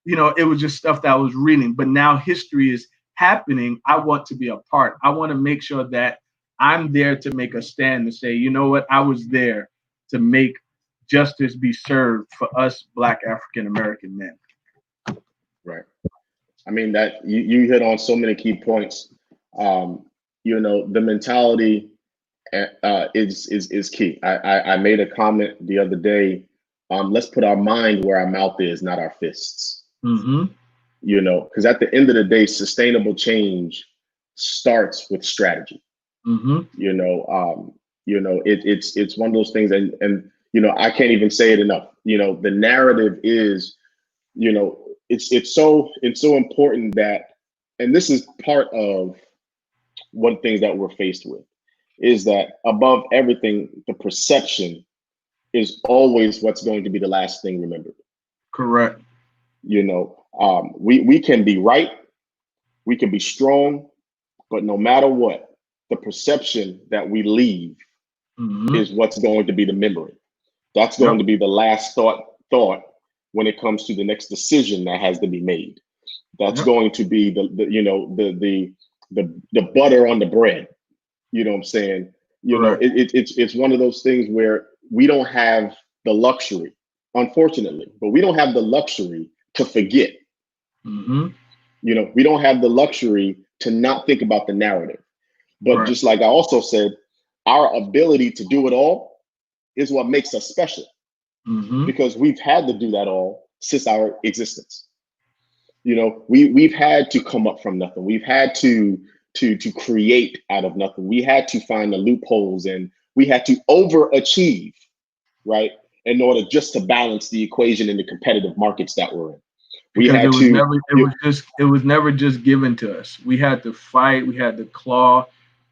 it was just stuff that I was reading. But now history is happening. I want to be a part. I want to make sure that I'm there to make a stand, to say, you know what, I was there to make justice be served for us Black African American men. Right. I mean, that you hit on so many key points. The mentality is key. I made a comment the other day. Let's put our mind where our mouth is, not our fists. Mm-hmm. Because at the end of the day, sustainable change starts with strategy. Mm-hmm. It's one of those things, and I can't even say it enough. The narrative is, it's so important that, and this is part of one of the things that we're faced with, is that above everything, the perception is always what's going to be the last thing remembered. Correct. We can be right, we can be strong, but no matter what, the perception that we leave is what's going to be the memory. That's going to be the last thought when it comes to the next decision that has to be made. That's going to be the butter on the bread. You know what I'm saying? It's one of those things where we don't have the luxury, unfortunately, but we don't have the luxury to forget. We don't have the luxury to not think about the narrative. But just like I also said, our ability to do it all is what makes us special, because we've had to do that all since our existence. We've had to come up from nothing. We've had to create out of nothing. We had to find the loopholes, and we had to overachieve, right, in order just to balance the equation in the competitive markets that we're in. Because it was never just given to us. We had to fight, we had to claw.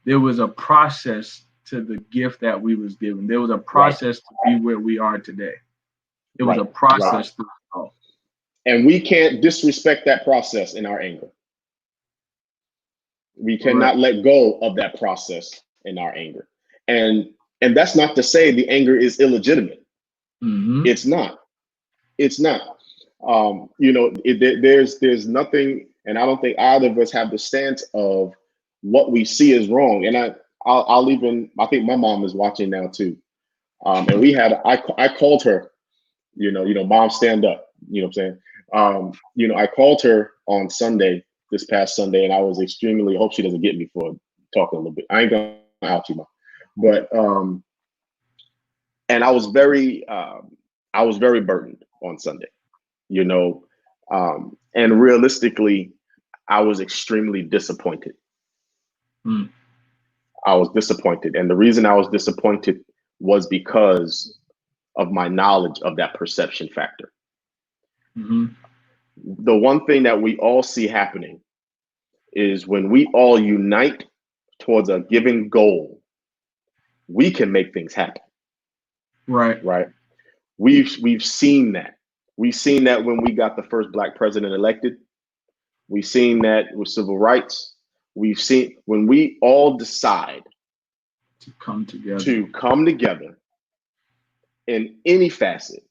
There was a process to the gift that we was given. There was a process to be where we are today. It was a process through it all. And we can't disrespect that process in our anger. We cannot let go of that process in our anger. And that's not to say the anger is illegitimate. It's not. It's not. There's nothing, and I don't think either of us have the stance of what we see as wrong. And I think my mom is watching now too. And I called her, mom, stand up. You know what I'm saying? I called her on Sunday, this past Sunday, and I was extremely, hope she doesn't get me for talking a little bit. I ain't gonna out you, mom. But and I was very burdened on Sunday, and realistically, I was extremely disappointed. I was disappointed. And the reason I was disappointed was because of my knowledge of that perception factor. The one thing that we all see happening is when we all unite towards a given goal, we can make things happen. Right. We've seen that. We've seen that when we got the first Black president elected. We've seen that with civil rights. We've seen when we all decide to come together in any facet,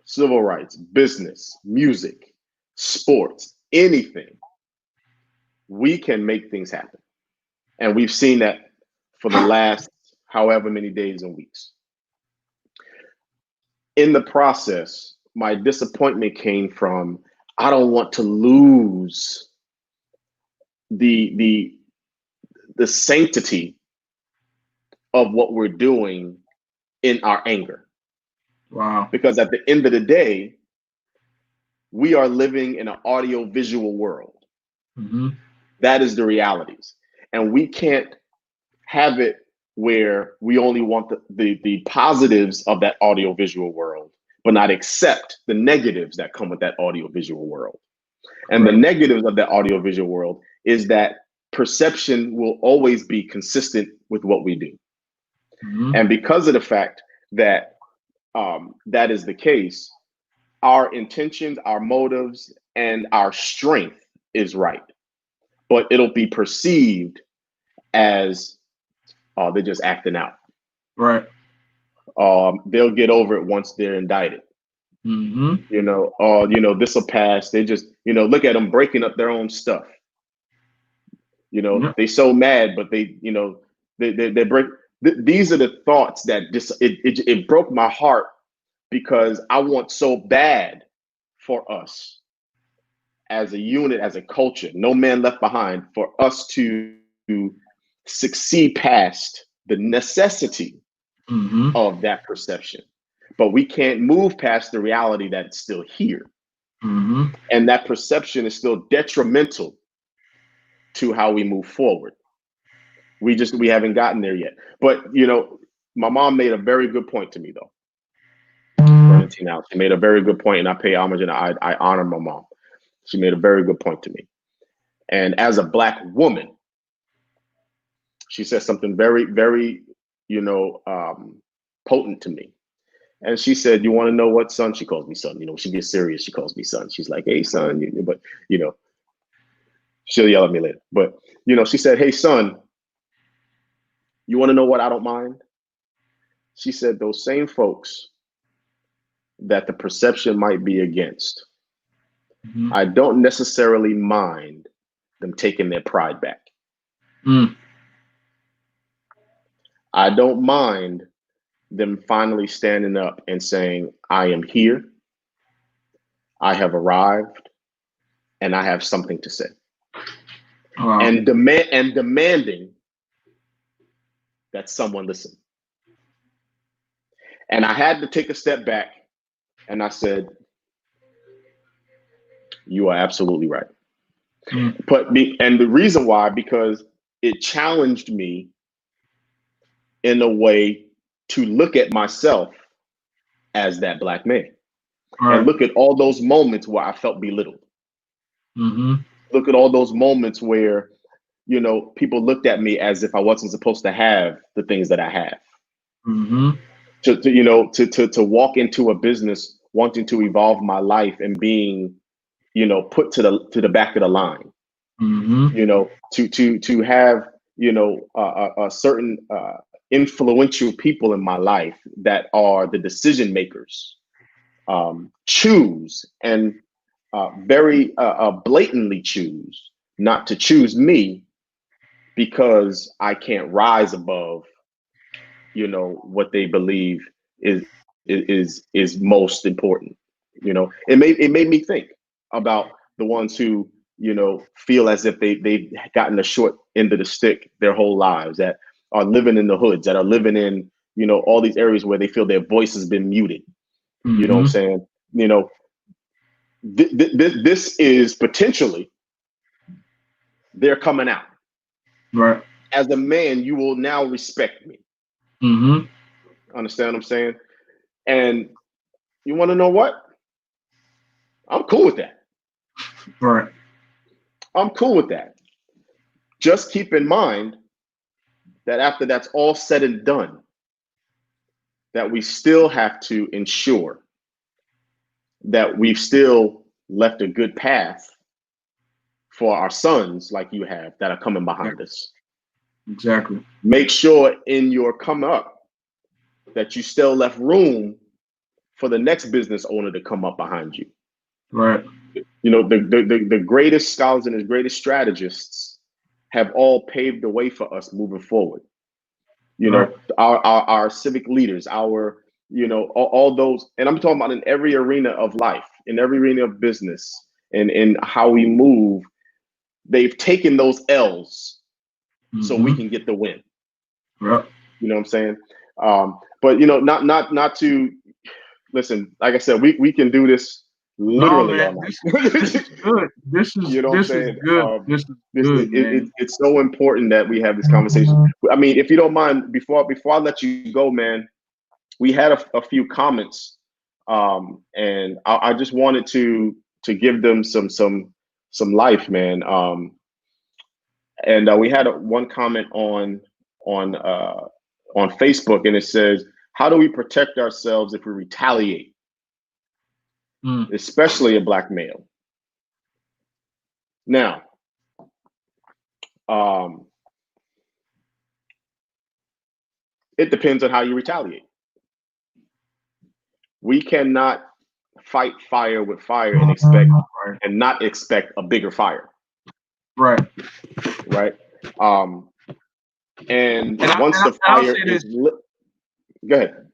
civil rights, business, music, sports, anything, we can make things happen. And we've seen that for the last however many days and weeks. In the process, my disappointment came from, I don't want to lose the sanctity of what we're doing in our anger. Wow. Because at the end of the day, we are living in an audio visual world. That is the realities. And we can't have it where we only want the positives of that audio visual world, but not accept the negatives that come with that audio visual world. And the negatives of that audio visual world is that perception will always be consistent with what we do. And because of the fact that that is the case, our intentions, our motives, and our strength is right, but it'll be perceived as, oh, they're just acting out. Right. They'll get over it once they're indicted. Mm-hmm. This will pass. They just, look at them breaking up their own stuff. Yeah. They so mad, but they break. These are the thoughts that just it broke my heart, because I want so bad for us as a unit, as a culture, no man left behind, for us to succeed past the necessity Mm-hmm. of that perception. But we can't move past the reality that it's still here. Mm-hmm. And that perception is still detrimental to how we move forward. We haven't gotten there yet. But my mom made a very good point to me, though. Bernadine out. She made a very good point, and I pay homage and I honor my mom. She made a very good point to me. And as a Black woman, she said something very, very, potent to me. And she said, "You want to know what, son?" She calls me son. She gets serious. She calls me son. She's like, "Hey, son," but she'll yell at me later. But she said, "Hey, son, you want to know what I don't mind?" She said, "Those same folks that the perception might be against, Mm-hmm. I don't necessarily mind them taking their pride back. Mm. I don't mind them finally standing up and saying, I am here, I have arrived, and I have something to say." Wow. And demanding that someone listen. And I had to take a step back, and I said, "You are absolutely right." Mm. And the reason why, because it challenged me in a way to look at myself as that Black man, and Right. look at all those moments where I felt belittled. Mm-hmm. Look at all those moments where, people looked at me as if I wasn't supposed to have the things that I have. Mm-hmm. To walk into a business wanting to evolve my life and being, put to the back of the line. Mm-hmm. To have, a certain influential people in my life that are the decision makers, choose and very blatantly choose not to choose me because I can't rise above, what they believe is most important. It made me think about the ones who, feel as if they've gotten the short end of the stick their whole lives, that are living in the hoods, that are living in, all these areas where they feel their voice has been muted. You know what I'm Mm-hmm. saying? This is potentially they're coming out. Right. As a man, you will now respect me. Mm-hmm. Understand what I'm saying? And you want to know what? I'm cool with that. Right. I'm cool with that. Just keep in mind that after that's all said and done, that we still have to ensure that we've still left a good path for our sons, like you have, that are coming Yeah. behind us. Exactly. Make sure in your come up that you still left room for the next business owner to come up behind you. Right. The greatest scholars and the greatest strategists have all paved the way for us moving forward. Right. Our civic leaders, our, all those, and I'm talking about in every arena of life, in every arena of business, and in how we move, they've taken those L's so we Mm-hmm. can get the win. Right. You know what I'm saying? But not to listen. Like I said, we can do this No, literally man. all night. This is good. This is You know what I'm this is saying? good. This is good, man. It's so important that we have this conversation. I mean, if you don't mind, before I let you go, man, we had a few comments, and I just wanted to give them some life, man. And we had one comment on uh, on Facebook, and it says, "How do we protect ourselves if we retaliate?" Mm. especially a black male. Now, um, it depends on how you retaliate. We cannot fight fire with fire Right. and not expect a bigger fire, Right. right? Um, and And, once the I'll fire say this. is lit, go ahead.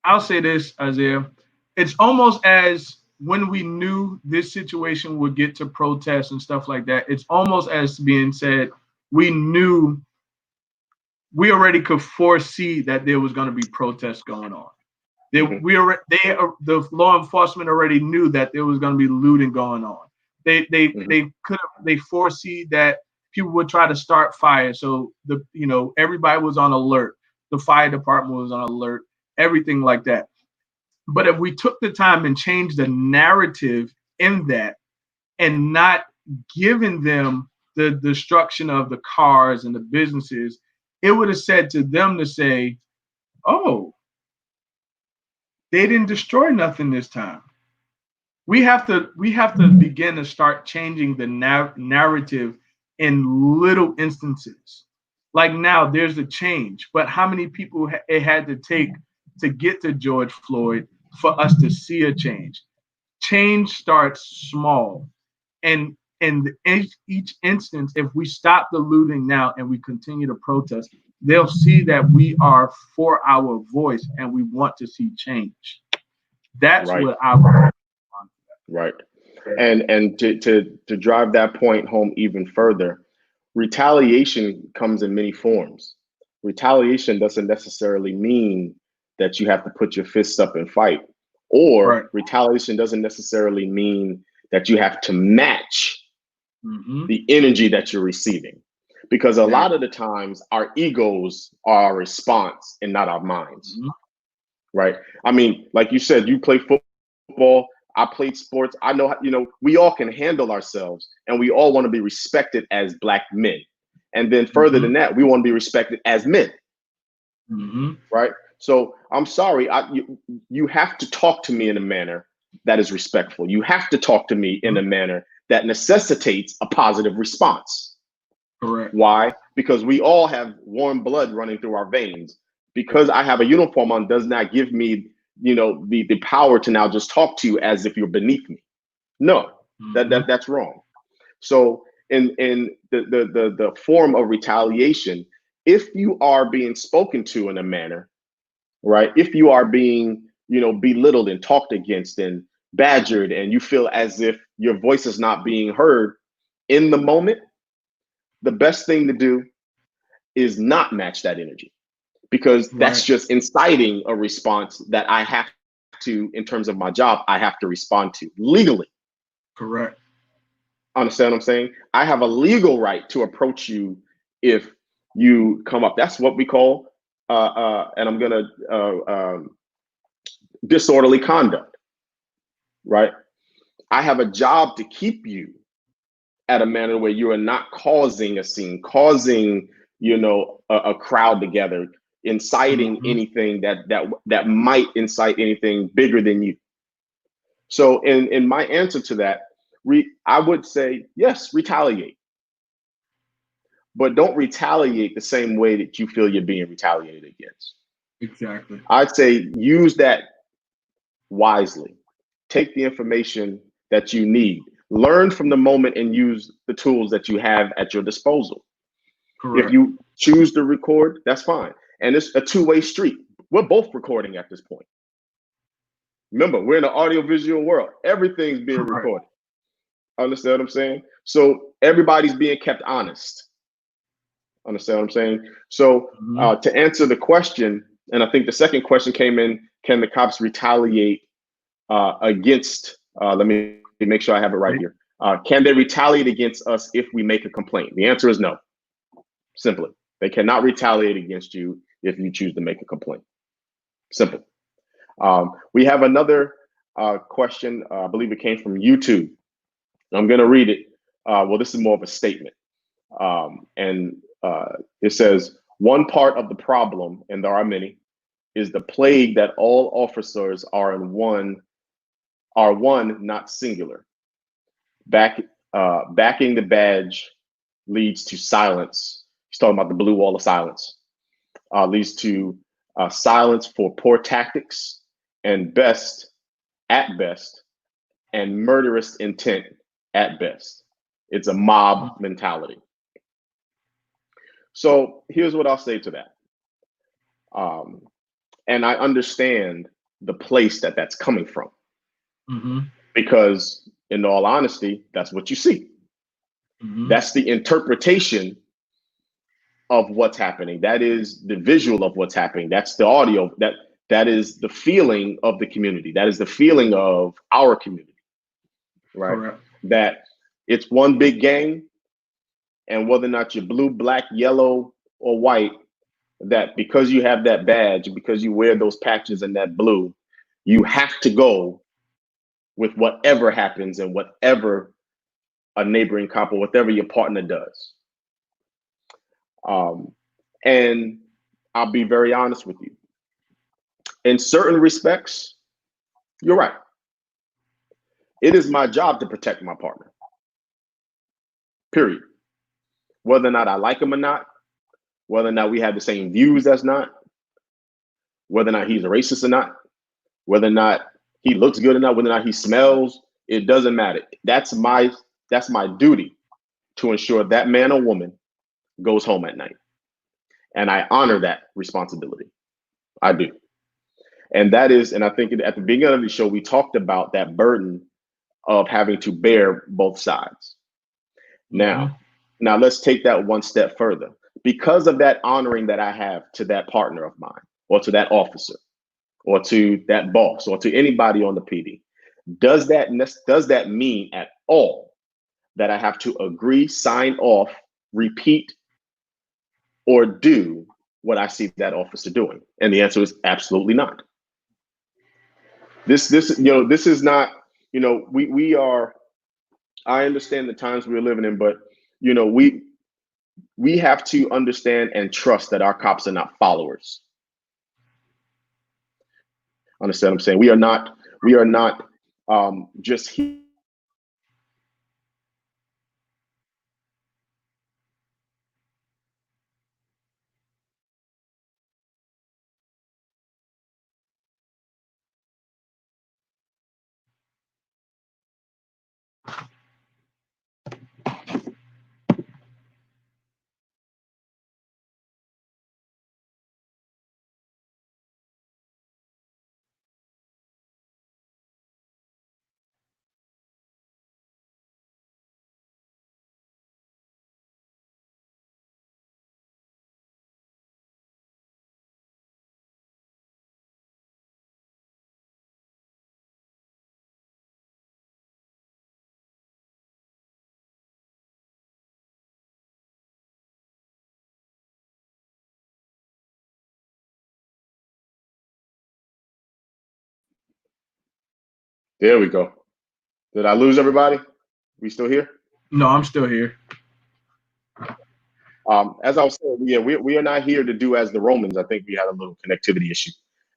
I'll say this, Isaiah. It's almost as when we knew this situation would get to protests and stuff like that. It's almost as being said, we knew, we already could foresee that there was going to be protests going on. Hmm. The law enforcement already knew that there was going to be looting going on. Hmm. They foresee that people would try to start fires. So everybody was on alert. The fire department was on alert. Everything like that. But if we took the time and changed the narrative in that, and not giving them the destruction of the cars and the businesses, it would have said to them to say, "Oh, they didn't destroy nothing this time." We have to begin to start changing the narrative in little instances. Like now, there's a change, but how many people it had to take to get to George Floyd for us to see a change? Change starts small, and in each instance, if we stop the looting now and we continue to protest, they'll see that we are for our voice and we want to see change. That's Right, what I want. right. And to drive that point home even further, retaliation comes in many forms. Retaliation doesn't necessarily mean that you have to put your fists up and fight, Right. or retaliation doesn't necessarily mean that you have to match Mm-hmm. the energy that you're receiving. Because a lot Exactly. of the times our egos are our response and not our minds, Mm-hmm. right? I mean, like you said, you play football, I played sports. I know, we all can handle ourselves and we all want to be respected as black men. And then further Mm-hmm. than that, we want to be respected as men, Mm-hmm. right? So I'm sorry, you have to talk to me in a manner that is respectful. You have to talk to me in a manner that necessitates a positive response. Correct. Why? Because we all have warm blood running through our veins. Because I have a uniform on does not give me, the power to now just talk to you as if you're beneath me. No, Mm-hmm. that's wrong. So in the form of retaliation, if you are being spoken to in a manner, right? If you are being, belittled and talked against and badgered, and you feel as if your voice is not being heard in the moment, the best thing to do is not match that energy, because that's Right. just inciting a response that I have to, in terms of my job, I have to respond to legally. Correct. Understand what I'm saying? I have a legal right to approach you if you come up. That's what we call, and I'm gonna disorderly conduct, right? I have a job to keep you at a manner where you are not causing a scene, causing, a crowd together, inciting Mm-hmm. anything that might incite anything bigger than you. So in my answer to that, I would say yes, retaliate, but don't retaliate the same way that you feel you're being retaliated against. Exactly. I'd say use that wisely. Take the information that you need. Learn from the moment and use the tools that you have at your disposal. If Correct. you choose to record, that's fine. And it's a two-way street. We're both recording at this point. Remember, we're in an audio-visual world. Everything's being Right. recorded. Understand what I'm saying? So everybody's being kept honest. Understand what I'm saying? So Mm-hmm. to answer the question, and I think the second question came in: can the cops retaliate against? Let me make sure I have it right here. Can they retaliate against us if we make a complaint? The answer is no. Simply, they cannot retaliate against you if you choose to make a complaint. Simple. We have another question. I believe it came from YouTube. I'm going to read it. Well, this is more of a statement. And it says, one part of the problem, and there are many, is the plague that all officers are in one are one, not singular. Backing the badge leads to silence. He's talking about the blue wall of silence. Leads to silence for poor tactics and at best, and murderous intent at best. It's a mob mentality. So here's what I'll say to that. And I understand the place that that's coming from. Mm-hmm. Because in all honesty, that's what you see. Mm-hmm. That's the interpretation of what's happening. That is the visual of what's happening. That's the audio. That is the feeling of the community. That is the feeling of our community, right? Correct. That it's one big game, and whether or not you're blue, black, yellow, or white, that because you have that badge, because you wear those patches and that blue, you have to go with whatever happens and whatever a neighboring cop or whatever your partner does. And I'll be very honest with you. In certain respects, you're right. It is my job to protect my partner. Period. Whether or not I like him or not, whether or not we have the same views as not, whether or not he's a racist or not, whether or not he looks good or not, whether or not he smells, it doesn't matter. That's my duty to ensure that man or woman goes home at night. And I honor that responsibility. I do. And I think at the beginning of the show, we talked about that burden of having to bear both sides. Now let's take that one step further. Because of that honoring that I have to that partner of mine, or to that officer, or to that boss, or to anybody on the PD, does that mean at all that I have to agree, sign off, repeat, or do what I see that officer doing? And the answer is absolutely not. This is not, we are, I understand the times we're living in, but we have to understand and trust that our cops are not followers. Understand what I'm saying? We are not just here. There we go. Did I lose everybody? We still here? No, I'm still here. As I was saying, we are not here to do as the Romans. I think we had a little connectivity issue.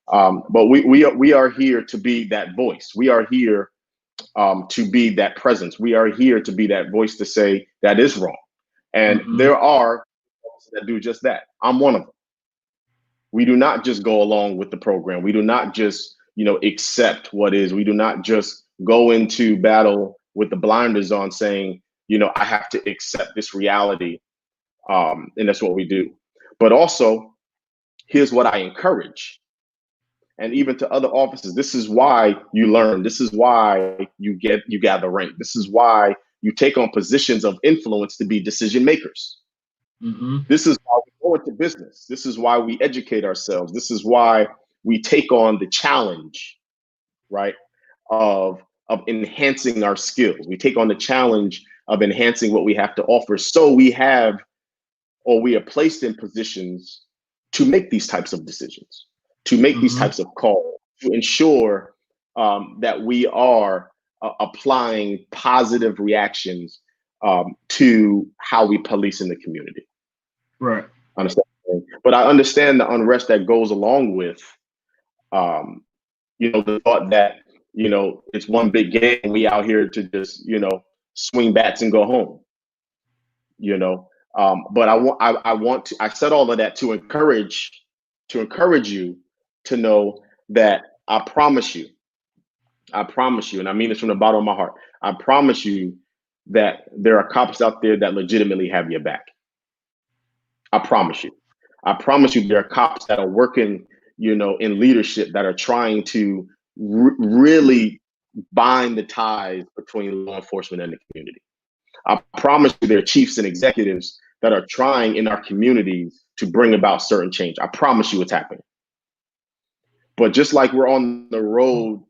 But we are here to be that voice. We are here to be that presence. We are here to be that voice to say that is wrong. And there are that do just that. I'm one of them. We do not just go along with the program. We do not just, accept what is. We do not just go into battle with the blinders on saying, I have to accept this reality. And that's what we do. But also, here's what I encourage. And even to other officers, this is why you learn. This is why you gather rank. This is why you take on positions of influence to be decision makers. This is why we go into business. This is why we educate ourselves. This is why we take on the challenge, right, of enhancing our skills. We take on the challenge of enhancing what we have to offer. So we are placed in positions to make these types of decisions, to make these types of calls, to ensure that we are applying positive reactions to how we police in the community. Right. Understand? But I understand the unrest that goes along with, the thought that, it's one big game. We out here to just, swing bats and go home, but I said all of that to encourage you to know that I promise you, and I mean this from the bottom of my heart, I promise you that there are cops out there that legitimately have your back. I promise you. I promise you there are cops that are working, in leadership that are trying to really bind the ties between law enforcement and the community. I promise you there are chiefs and executives that are trying in our communities to bring about certain change. I promise you it's happening. But just like we're on the road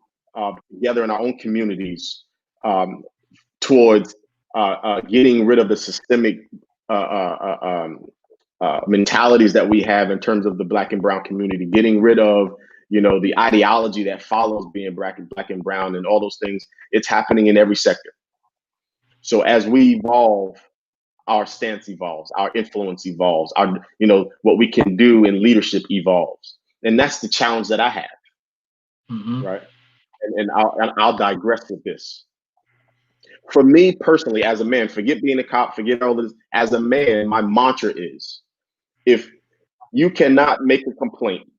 together in our own communities towards getting rid of the systemic mentalities that we have in terms of the Black and brown community, getting rid of, the ideology that follows being black and brown and all those things. It's happening in every sector. So as we evolve, our stance evolves, our influence evolves, what we can do in leadership evolves. And that's the challenge that I have. Mm-hmm. Right. And I'll digress with this. For me personally, as a man, forget being a cop, forget all this. As a man, my mantra is, if you cannot make a complaint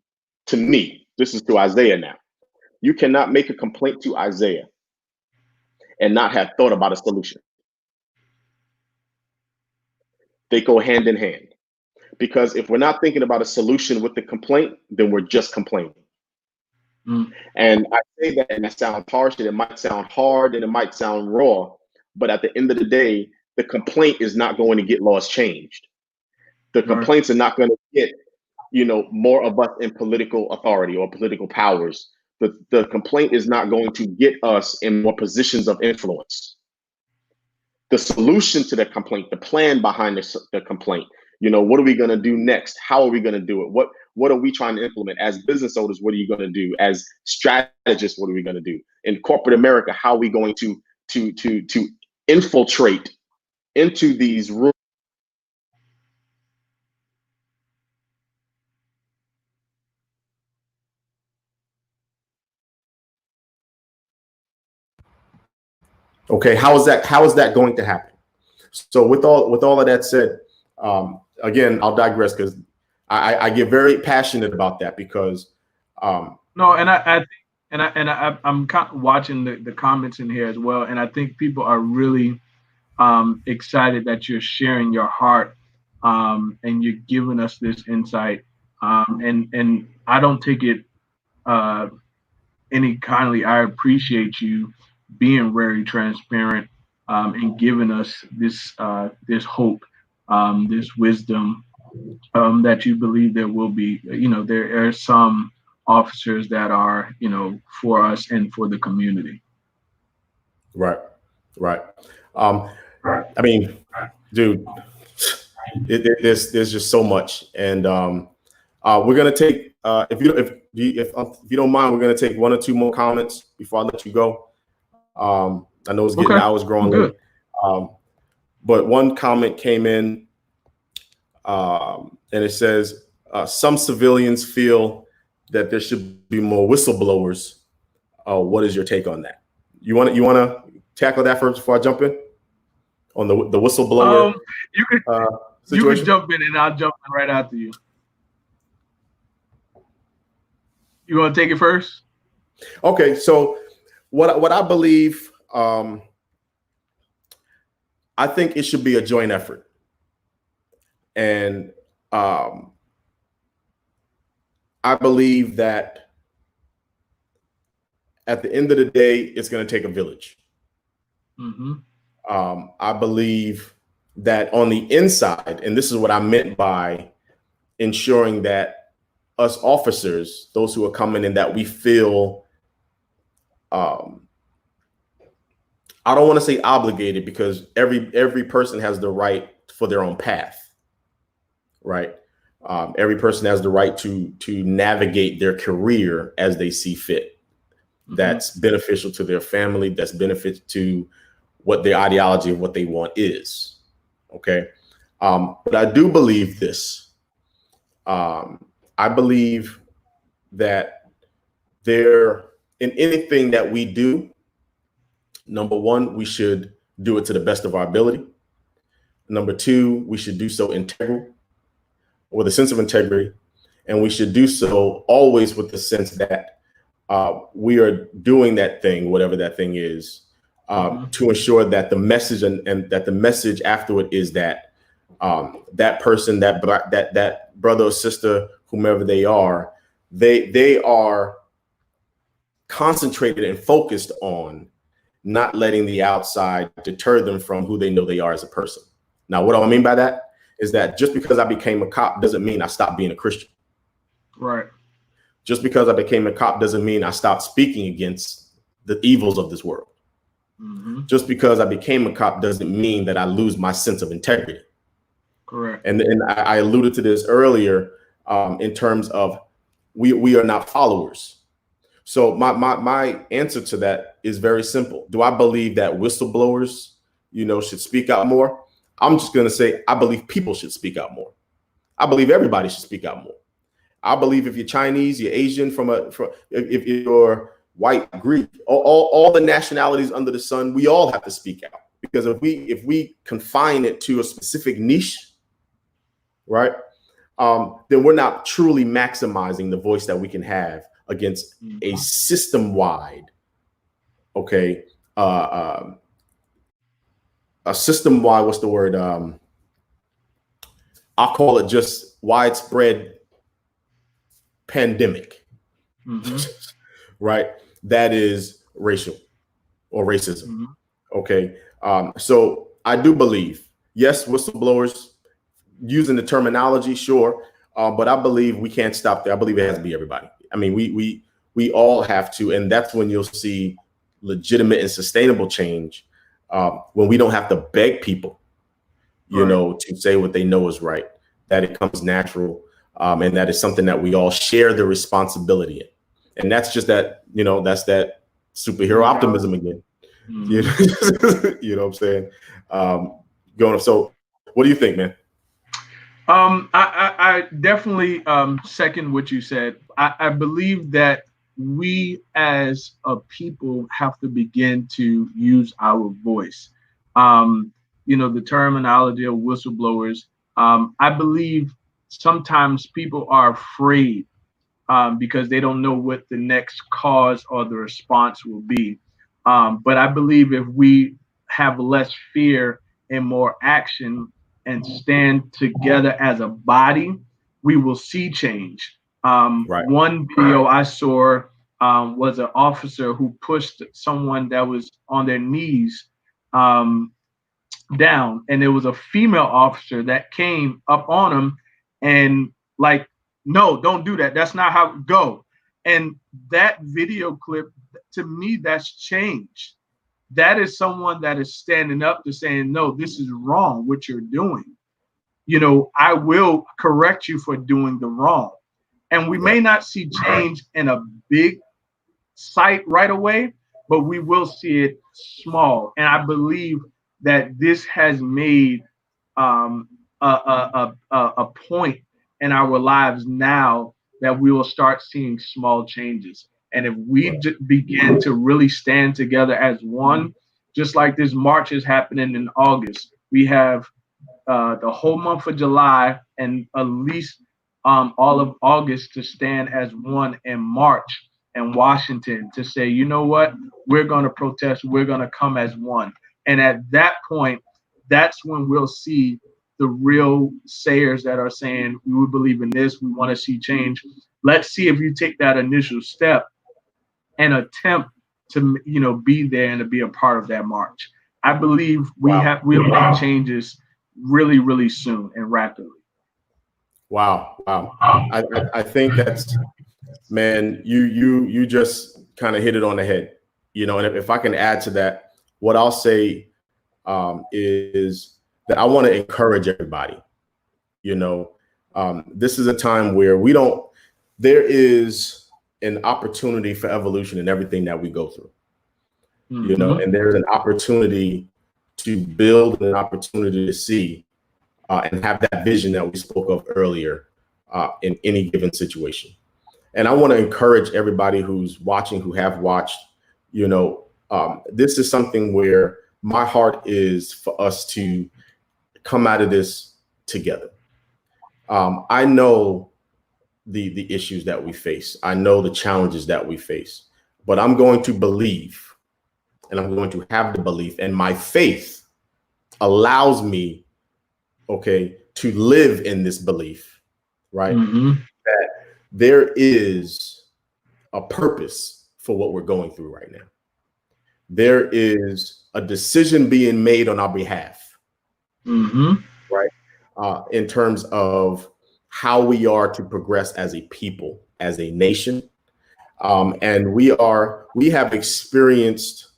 to me, this is to Isaiah now, you cannot make a complaint to Isaiah and not have thought about a solution. They go hand in hand. Because if we're not thinking about a solution with the complaint, then we're just complaining. Mm. And I say that, and that sounds harsh, and it might sound hard, and it might sound raw, but at the end of the day, the complaint is not going to get laws changed. The complaints are not going to get, more of us in political authority or political powers. The complaint is not going to get us in more positions of influence. The solution to the complaint, the plan behind the complaint, what are we going to do next? How are we going to do it? What are we trying to implement? As business owners, what are you going to do? As strategists, what are we going to do? In corporate America, how are we going to infiltrate into these rooms? Okay, how is that going to happen? So with all of that said, again, I'll digress because I get very passionate about that because no, and I'm watching the comments in here as well, and I think people are really excited that you're sharing your heart and you're giving us this insight, and I don't take it any kindly. I appreciate you being very transparent and giving us this hope, this wisdom that you believe there will be. There are some officers that are, for us and for the community. Right. I mean, dude, there's just so much, and we're gonna take if you don't mind, we're gonna take one or two more comments before I let you go. I know it's getting hours growing late, but one comment came in, and it says some civilians feel that there should be more whistleblowers. What is your take on that? You want to tackle that first before I jump in on the whistleblower? You can jump in, and I'll jump in right after you. You want to take it first? Okay. So what I believe, I think it should be a joint effort, and I believe that at the end of the day, it's going to take a village. Mm-hmm. I believe that on the inside, and this is what I meant by ensuring that us officers, those who are coming in, that we feel, I don't want to say obligated, because every person has the right for their own path, right? Every person has the right to navigate their career as they see fit. Mm-hmm. That's beneficial to their family. That's beneficial to what their ideology of what they want is. Okay. But I do believe this. I believe that there in anything that we do, number one, we should do it to the best of our ability. Number two, we should do so integral, with a sense of integrity. And we should do so always with the sense that we are doing that thing, whatever that thing is, to ensure that the message and that the message afterward is that that person, that brother or sister, whomever they are concentrated and focused on not letting the outside deter them from who they know they are as a person. Now, what do I mean by that is that just because I became a cop doesn't mean I stopped being a Christian. Right. Just because I became a cop doesn't mean I stopped speaking against the evils of this world. Just because I became a cop doesn't mean that I lose my sense of integrity. Correct. And I alluded to this earlier in terms of we are not followers. So my answer to that is very simple. Do I believe that whistleblowers, should speak out more? I'm just going to say I believe people should speak out more. I believe everybody should speak out more. I believe if you're Chinese, you're Asian, if you're white, Greek, all the nationalities under the sun, we all have to speak out. Because if we confine it to a specific niche, right, then we're not truly maximizing the voice that we can have against a system-wide, a system-wide, what's the word? I'll call it just widespread pandemic, right? That is racial or racism. So I do believe, yes, whistleblowers, using the terminology, sure, but I believe we can't stop there. I believe it has to be everybody. I mean, we all have to, and that's when you'll see legitimate and sustainable change, when we don't have to beg people, to say what they know is right, that it comes natural, and that is something that we all share the responsibility in. And that's just that, that's that superhero optimism again. You know what I'm saying? So what do you think, man? I definitely second what you said. I believe that we as a people have to begin to use our voice. The terminology of whistleblowers, I believe sometimes people are afraid because they don't know what the next cause or the response will be. But I believe if we have less fear and more action and stand together as a body, we will see change. One video I saw was an officer who pushed someone that was on their knees down, and there was a female officer that came up on him and no, don't do that. That's not how it go. And that video clip, to me, that's change. That is someone that is standing up to saying, no, this is wrong, what you're doing. I will correct you for doing the wrong. And we may not see change in a big sight right away, but we will see it small. And I believe that this has made a point in our lives now that we will start seeing small changes. And if we begin to really stand together as one, just like this march is happening in August, we have the whole month of July and at least all of August to stand as one and march in Washington to say, you know what, we're going to protest, we're going to come as one. And at that point, that's when we'll see the real sayers that are saying, we believe in this, we want to see change. Let's see if you take that initial step and attempt to, be there and to be a part of that march. I believe we'll make changes really, really soon and rapidly. Wow. I think that's, man, you just kind of hit it on the head, and if I can add to that, what I'll say is that I want to encourage everybody. This is a time where there is an opportunity for evolution in everything that we go through, and there's an opportunity to build and an opportunity to see and have that vision that we spoke of earlier in any given situation. And I want to encourage everybody who's watching, who have watched, this is something where my heart is for us to come out of this together. I know the issues that we face. I know the challenges that we face, but I'm going to believe, and I'm going to have the belief, and my faith allows me, to live in this belief, right? That there is a purpose for what we're going through right now. There is a decision being made on our behalf, right? In terms of how we are to progress as a people, as a nation. And we have experienced,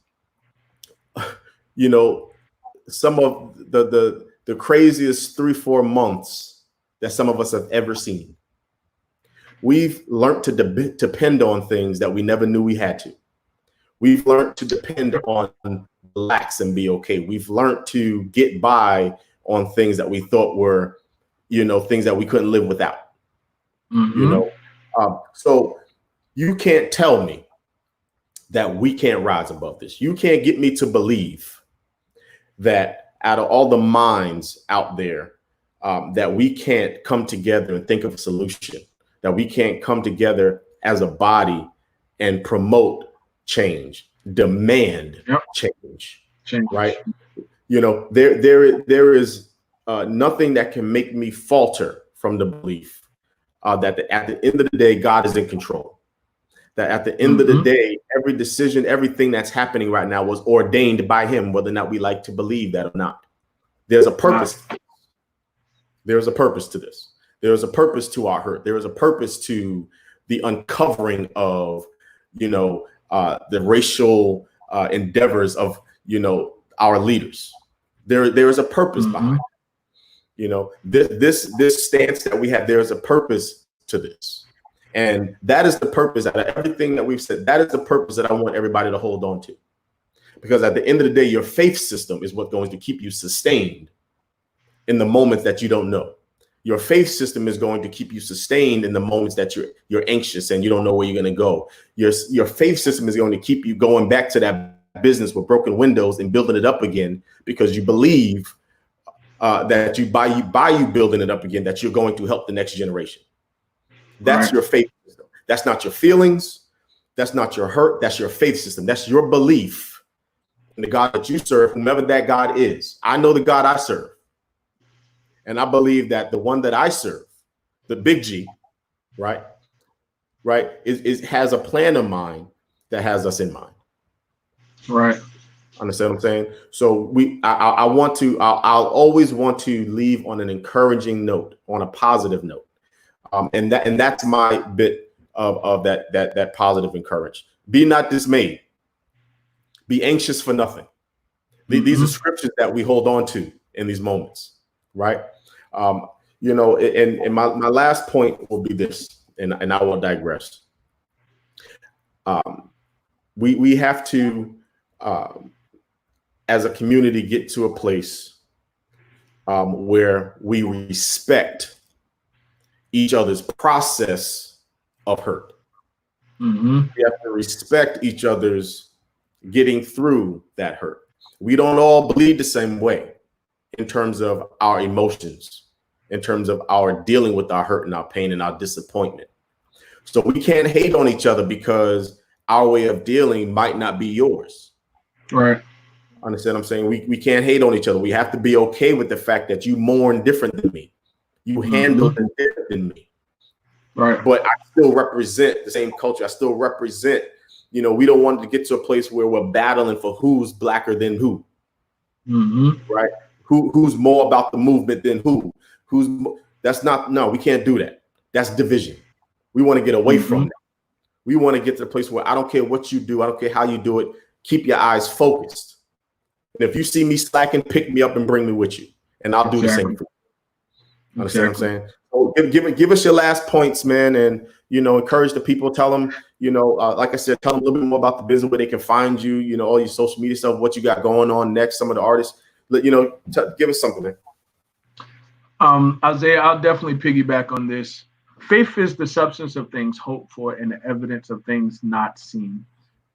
some of the craziest 3-4 months that some of us have ever seen. We've learned to depend on things that we never knew we had to. We've learned to depend on relax and be okay. We've learned to get by on things that we thought were, things that we couldn't live without. So you can't tell me that we can't rise above this. You can't get me to believe that out of all the minds out there, that we can't come together and think of a solution, that we can't come together as a body and promote change, demand change, right? There is nothing that can make me falter from the belief that at the end of the day, God is in control. That at the end of the day, every decision, everything that's happening right now was ordained by him, whether or not we like to believe that or not. There's a purpose. There's a purpose to this. There's a purpose to our hurt. There is a purpose to the uncovering of, the racial endeavors of, our leaders. There is a purpose behind it. This stance that we have, there is a purpose to this. And that is the purpose out of everything that we've said. That is the purpose that I want everybody to hold on to. Because at the end of the day, your faith system is what's going to keep you sustained in the moments that you don't know. Your faith system is going to keep you sustained in the moments that you're anxious and you don't know where you're going to go. Your faith system is going to keep you going back to that business with broken windows and building it up again, because you believe that by you building it up again, that you're going to help the next generation. That's your faith system. That's not your feelings. That's not your hurt. That's your faith system. That's your belief in the God that you serve, whomever that God is. I know the God I serve. And I believe that the one that I serve, the big G, right, has a plan of mine that has us in mind. Right. Understand what I'm saying? So I'll always want to leave on an encouraging note, on a positive note. And that's my bit of that positive encourage. Be not dismayed. Be anxious for nothing. These are scriptures that we hold on to in these moments, right? And my last point will be this, and I will digress. We have to, as a community, get to a place where we respect each other's process of hurt. We have to respect each other's getting through that hurt. We don't all bleed the same way in terms of our emotions, in terms of our dealing with our hurt and our pain and our disappointment. So we can't hate on each other because our way of dealing might not be yours. Right. Understand what I'm saying? We can't hate on each other. We have to be okay with the fact that you mourn different than me. You handle it different than me. Right. But I still represent the same culture. I still represent, we don't want to get to a place where we're battling for who's blacker than who. Right. Who's more about the movement than who? We can't do that. That's division. We want to get away from that. We want to get to the place where I don't care what you do. I don't care how you do it. Keep your eyes focused. And if you see me slacking, pick me up and bring me with you. And I'll do the same for you. Understand what I'm saying? So give us your last points, man. And, encourage the people, tell them, like I said, tell them a little bit more about the business, where they can find you, all your social media stuff, what you got going on next, some of the artists, give us something, man. Isaiah, I'll definitely piggyback on this. Faith is the substance of things hoped for and the evidence of things not seen.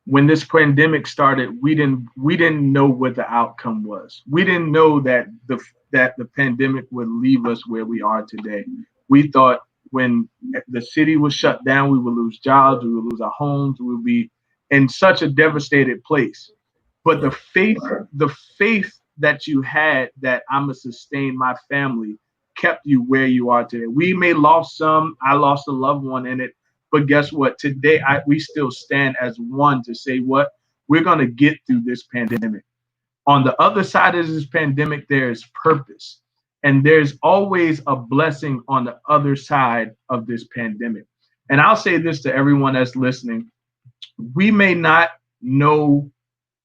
When this pandemic started, we didn't know what the outcome was. We didn't know that the pandemic would leave us where we are today. We thought when the city was shut down, we would lose jobs, we would lose our homes, we would be in such a devastated place. But the faith that you had that I'm gonna sustain my family kept you where you are today. We may lost some. I lost a loved one in it, but guess what? Today, we still stand as one to say what we're gonna get through this pandemic. On the other side of this pandemic, there is purpose, and there's always a blessing on the other side of this pandemic. And I'll say this to everyone that's listening: we may not know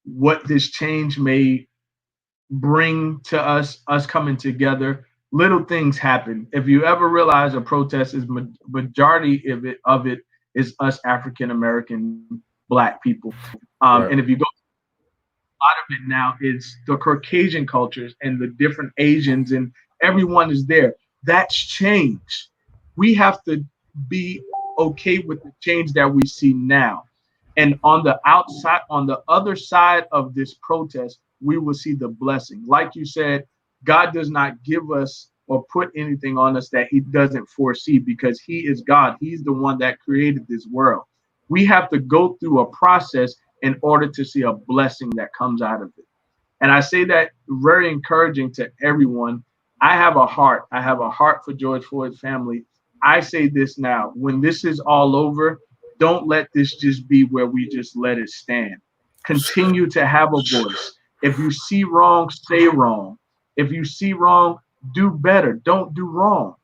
what this change may bring to us coming together. Little things happen. If you ever realize a protest is majority of it is us African American Black people, Right. and if you go a lot of it now is the Caucasian cultures and the different Asians, and everyone is there. That's change. We have to be okay with the change that we see now. And on the outside, on the other side of this protest, we will see the blessing. Like you said, God does not give us or put anything on us that He doesn't foresee, because He is God. He's the one that created this world. We have to go through a process in order to see a blessing that comes out of it. And I say that very encouraging to everyone. I have a heart. I have a heart for George Floyd's family. I say this now: when this is all over, don't let this just be where we just let it stand. Continue to have a voice. If you see wrong, say wrong. If you see wrong, do better. Don't do wrong.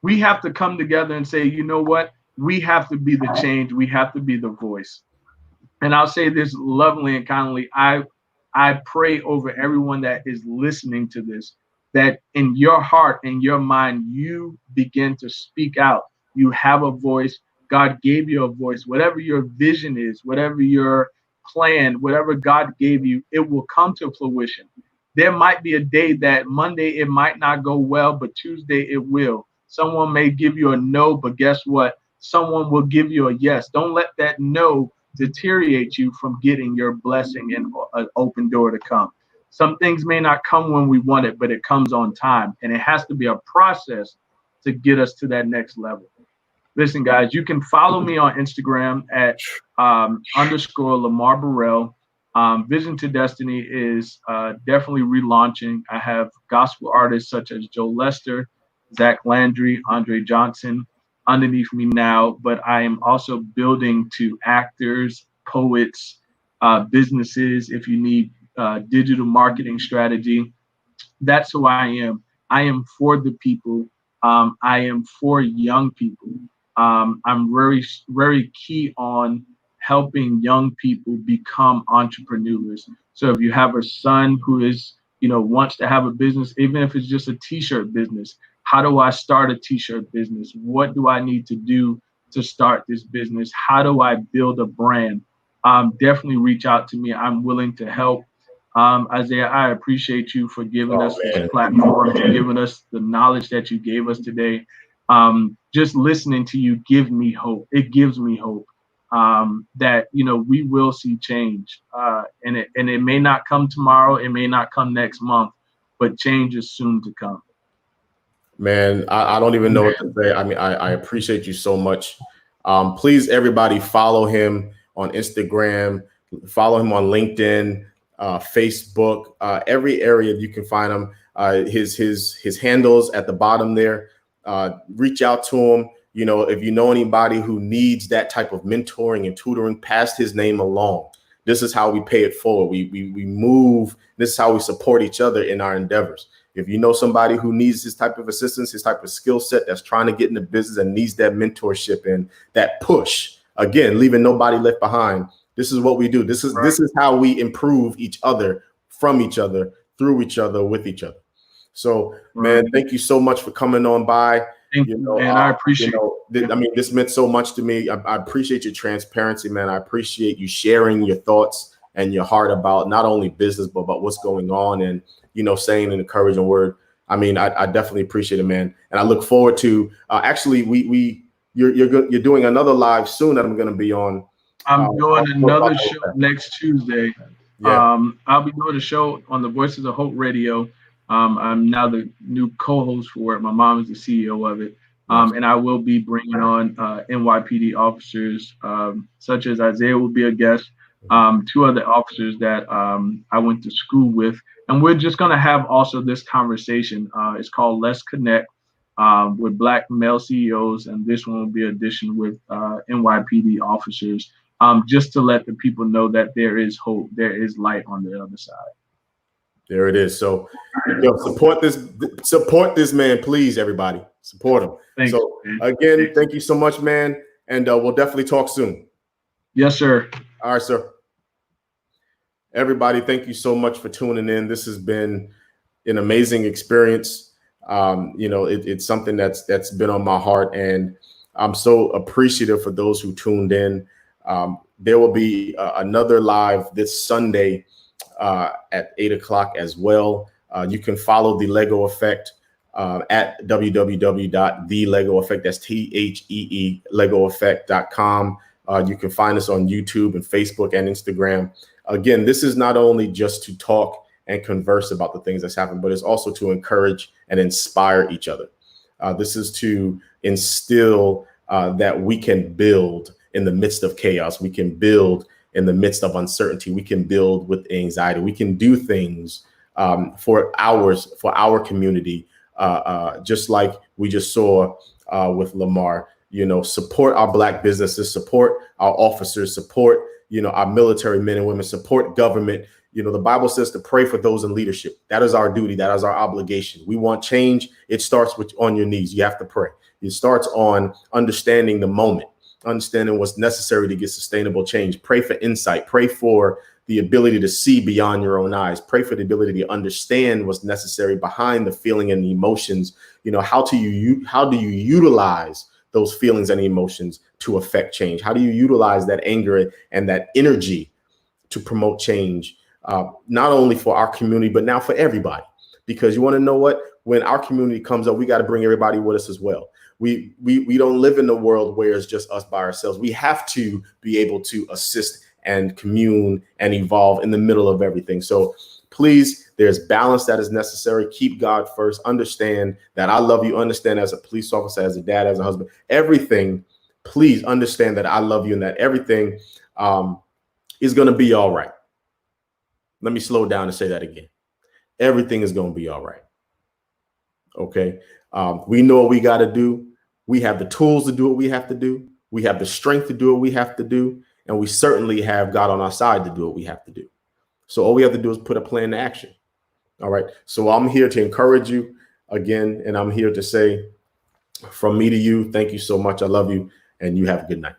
We have to come together and say, you know what? We have to be the change. We have to be the voice. And I'll say this lovingly and kindly: I pray over everyone that is listening to this, that in your heart and your mind, you begin to speak out. You have a voice. God gave you a voice. Whatever your vision is, whatever your plan, whatever God gave you, it will come to fruition. There might be a day that Monday it might not go well, but Tuesday it will. Someone may give you a no, but guess what? Someone will give you a yes. Don't let that no deteriorate you from getting your blessing and an open door to come. Some things may not come when we want it, but it comes on time. And it has to be a process to get us to that next level. Listen, guys, you can follow me on Instagram at underscore Lamar Burrell. Vision2Destiny is definitely relaunching. I have gospel artists such as Joe Lester, Zach Landry, Andre Johnson underneath me now, but I am also building to actors, poets, businesses. If you need digital marketing strategy, that's who I am. I am for the people. I am for young people. I'm very, very key on helping young people become entrepreneurs. So if you have a son who is, wants to have a business, even if it's just a t-shirt business, how do I start a t-shirt business? What do I need to do to start this business? How do I build a brand? Definitely reach out to me. I'm willing to help. Isaiah, I appreciate you for giving us this platform, for giving us the knowledge that you gave us today. Just listening to you give me hope. It gives me hope that we will see change, and it may not come tomorrow, it may not come next month, but change is soon to come. Man, I don't even know what to say. I mean, I appreciate you so much. Please, everybody, follow him on Instagram, follow him on LinkedIn, Facebook, every area you can find him. His handles at the bottom there. Reach out to him. If you know anybody who needs that type of mentoring and tutoring, pass his name along. This is how we pay it forward. We move. This is how we support each other in our endeavors. If you know somebody who needs this type of assistance, his type of skill set, that's trying to get into business and needs that mentorship and that push, again, leaving nobody left behind. This is what we do. This is how we improve each other, from each other, through each other, with each other. So, man, thank you so much for coming on by. Thank you, and I appreciate it. I mean, this meant so much to me. I appreciate your transparency, man. I appreciate you sharing your thoughts and your heart about not only business, but about what's going on, and saying an encouraging word. I mean, I definitely appreciate it, man. And I look forward to actually you're doing another live soon that I'm going to be on. I'm doing another show next Tuesday. Yeah. I'll be doing a show on the Voices of Hope Radio. I'm now the new co-host for it. My mom is the CEO of it. And I will be bringing on NYPD officers, such as Isaiah will be a guest, two other officers that I went to school with. And we're just going to have also this conversation. It's called Let's Connect with Black male CEOs. And this one will be addition with NYPD officers, just to let the people know that there is hope, there is light on the other side. There it is. So support this man, please, everybody. Support him. Thanks, so man. Again, thank you so much, man. And we'll definitely talk soon. Yes, sir. All right, sir. Everybody, thank you so much for tuning in. This has been an amazing experience. It's something that's been on my heart, and I'm so appreciative for those who tuned in. There will be another live this Sunday at 8 o'clock as well. You can follow the Lego Effect at www.thelegoeffect. That's THEE legoeffect.com. You can find us on YouTube and Facebook and Instagram. Again, this is not only just to talk and converse about the things that's happened, but it's also to encourage and inspire each other. This is to instill that we can build in the midst of chaos. We can build in the midst of uncertainty. We can build with anxiety. We can do things for our community, just like we just saw with Lamar. Support our Black businesses, support our officers, support our military men and women, support government. The Bible says to pray for those in leadership. That is our duty. That is our obligation. We want change. It starts on your knees. You have to pray. It starts on understanding the moment, understanding what's necessary to get sustainable change. Pray for insight. Pray for the ability to see beyond your own eyes. Pray for the ability to understand what's necessary behind the feeling and the emotions. How do you utilize those feelings and emotions to affect change? How do you utilize that anger and that energy to promote change, not only for our community, but now for everybody? Because you want to know what? When our community comes up, we got to bring everybody with us as well. We don't live in a world where it's just us by ourselves. We have to be able to assist and commune and evolve in the middle of everything. So please, there's balance that is necessary. Keep God first. Understand that I love you. Understand as a police officer, as a dad, as a husband, everything. Please understand that I love you and that everything is going to be all right. Let me slow down and say that again. Everything is going to be all right. Okay. We know what we got to do. We have the tools to do what we have to do. We have the strength to do what we have to do. And we certainly have God on our side to do what we have to do. So all we have to do is put a plan to action. All right. So I'm here to encourage you again. And I'm here to say from me to you, thank you so much. I love you. And you have a good night.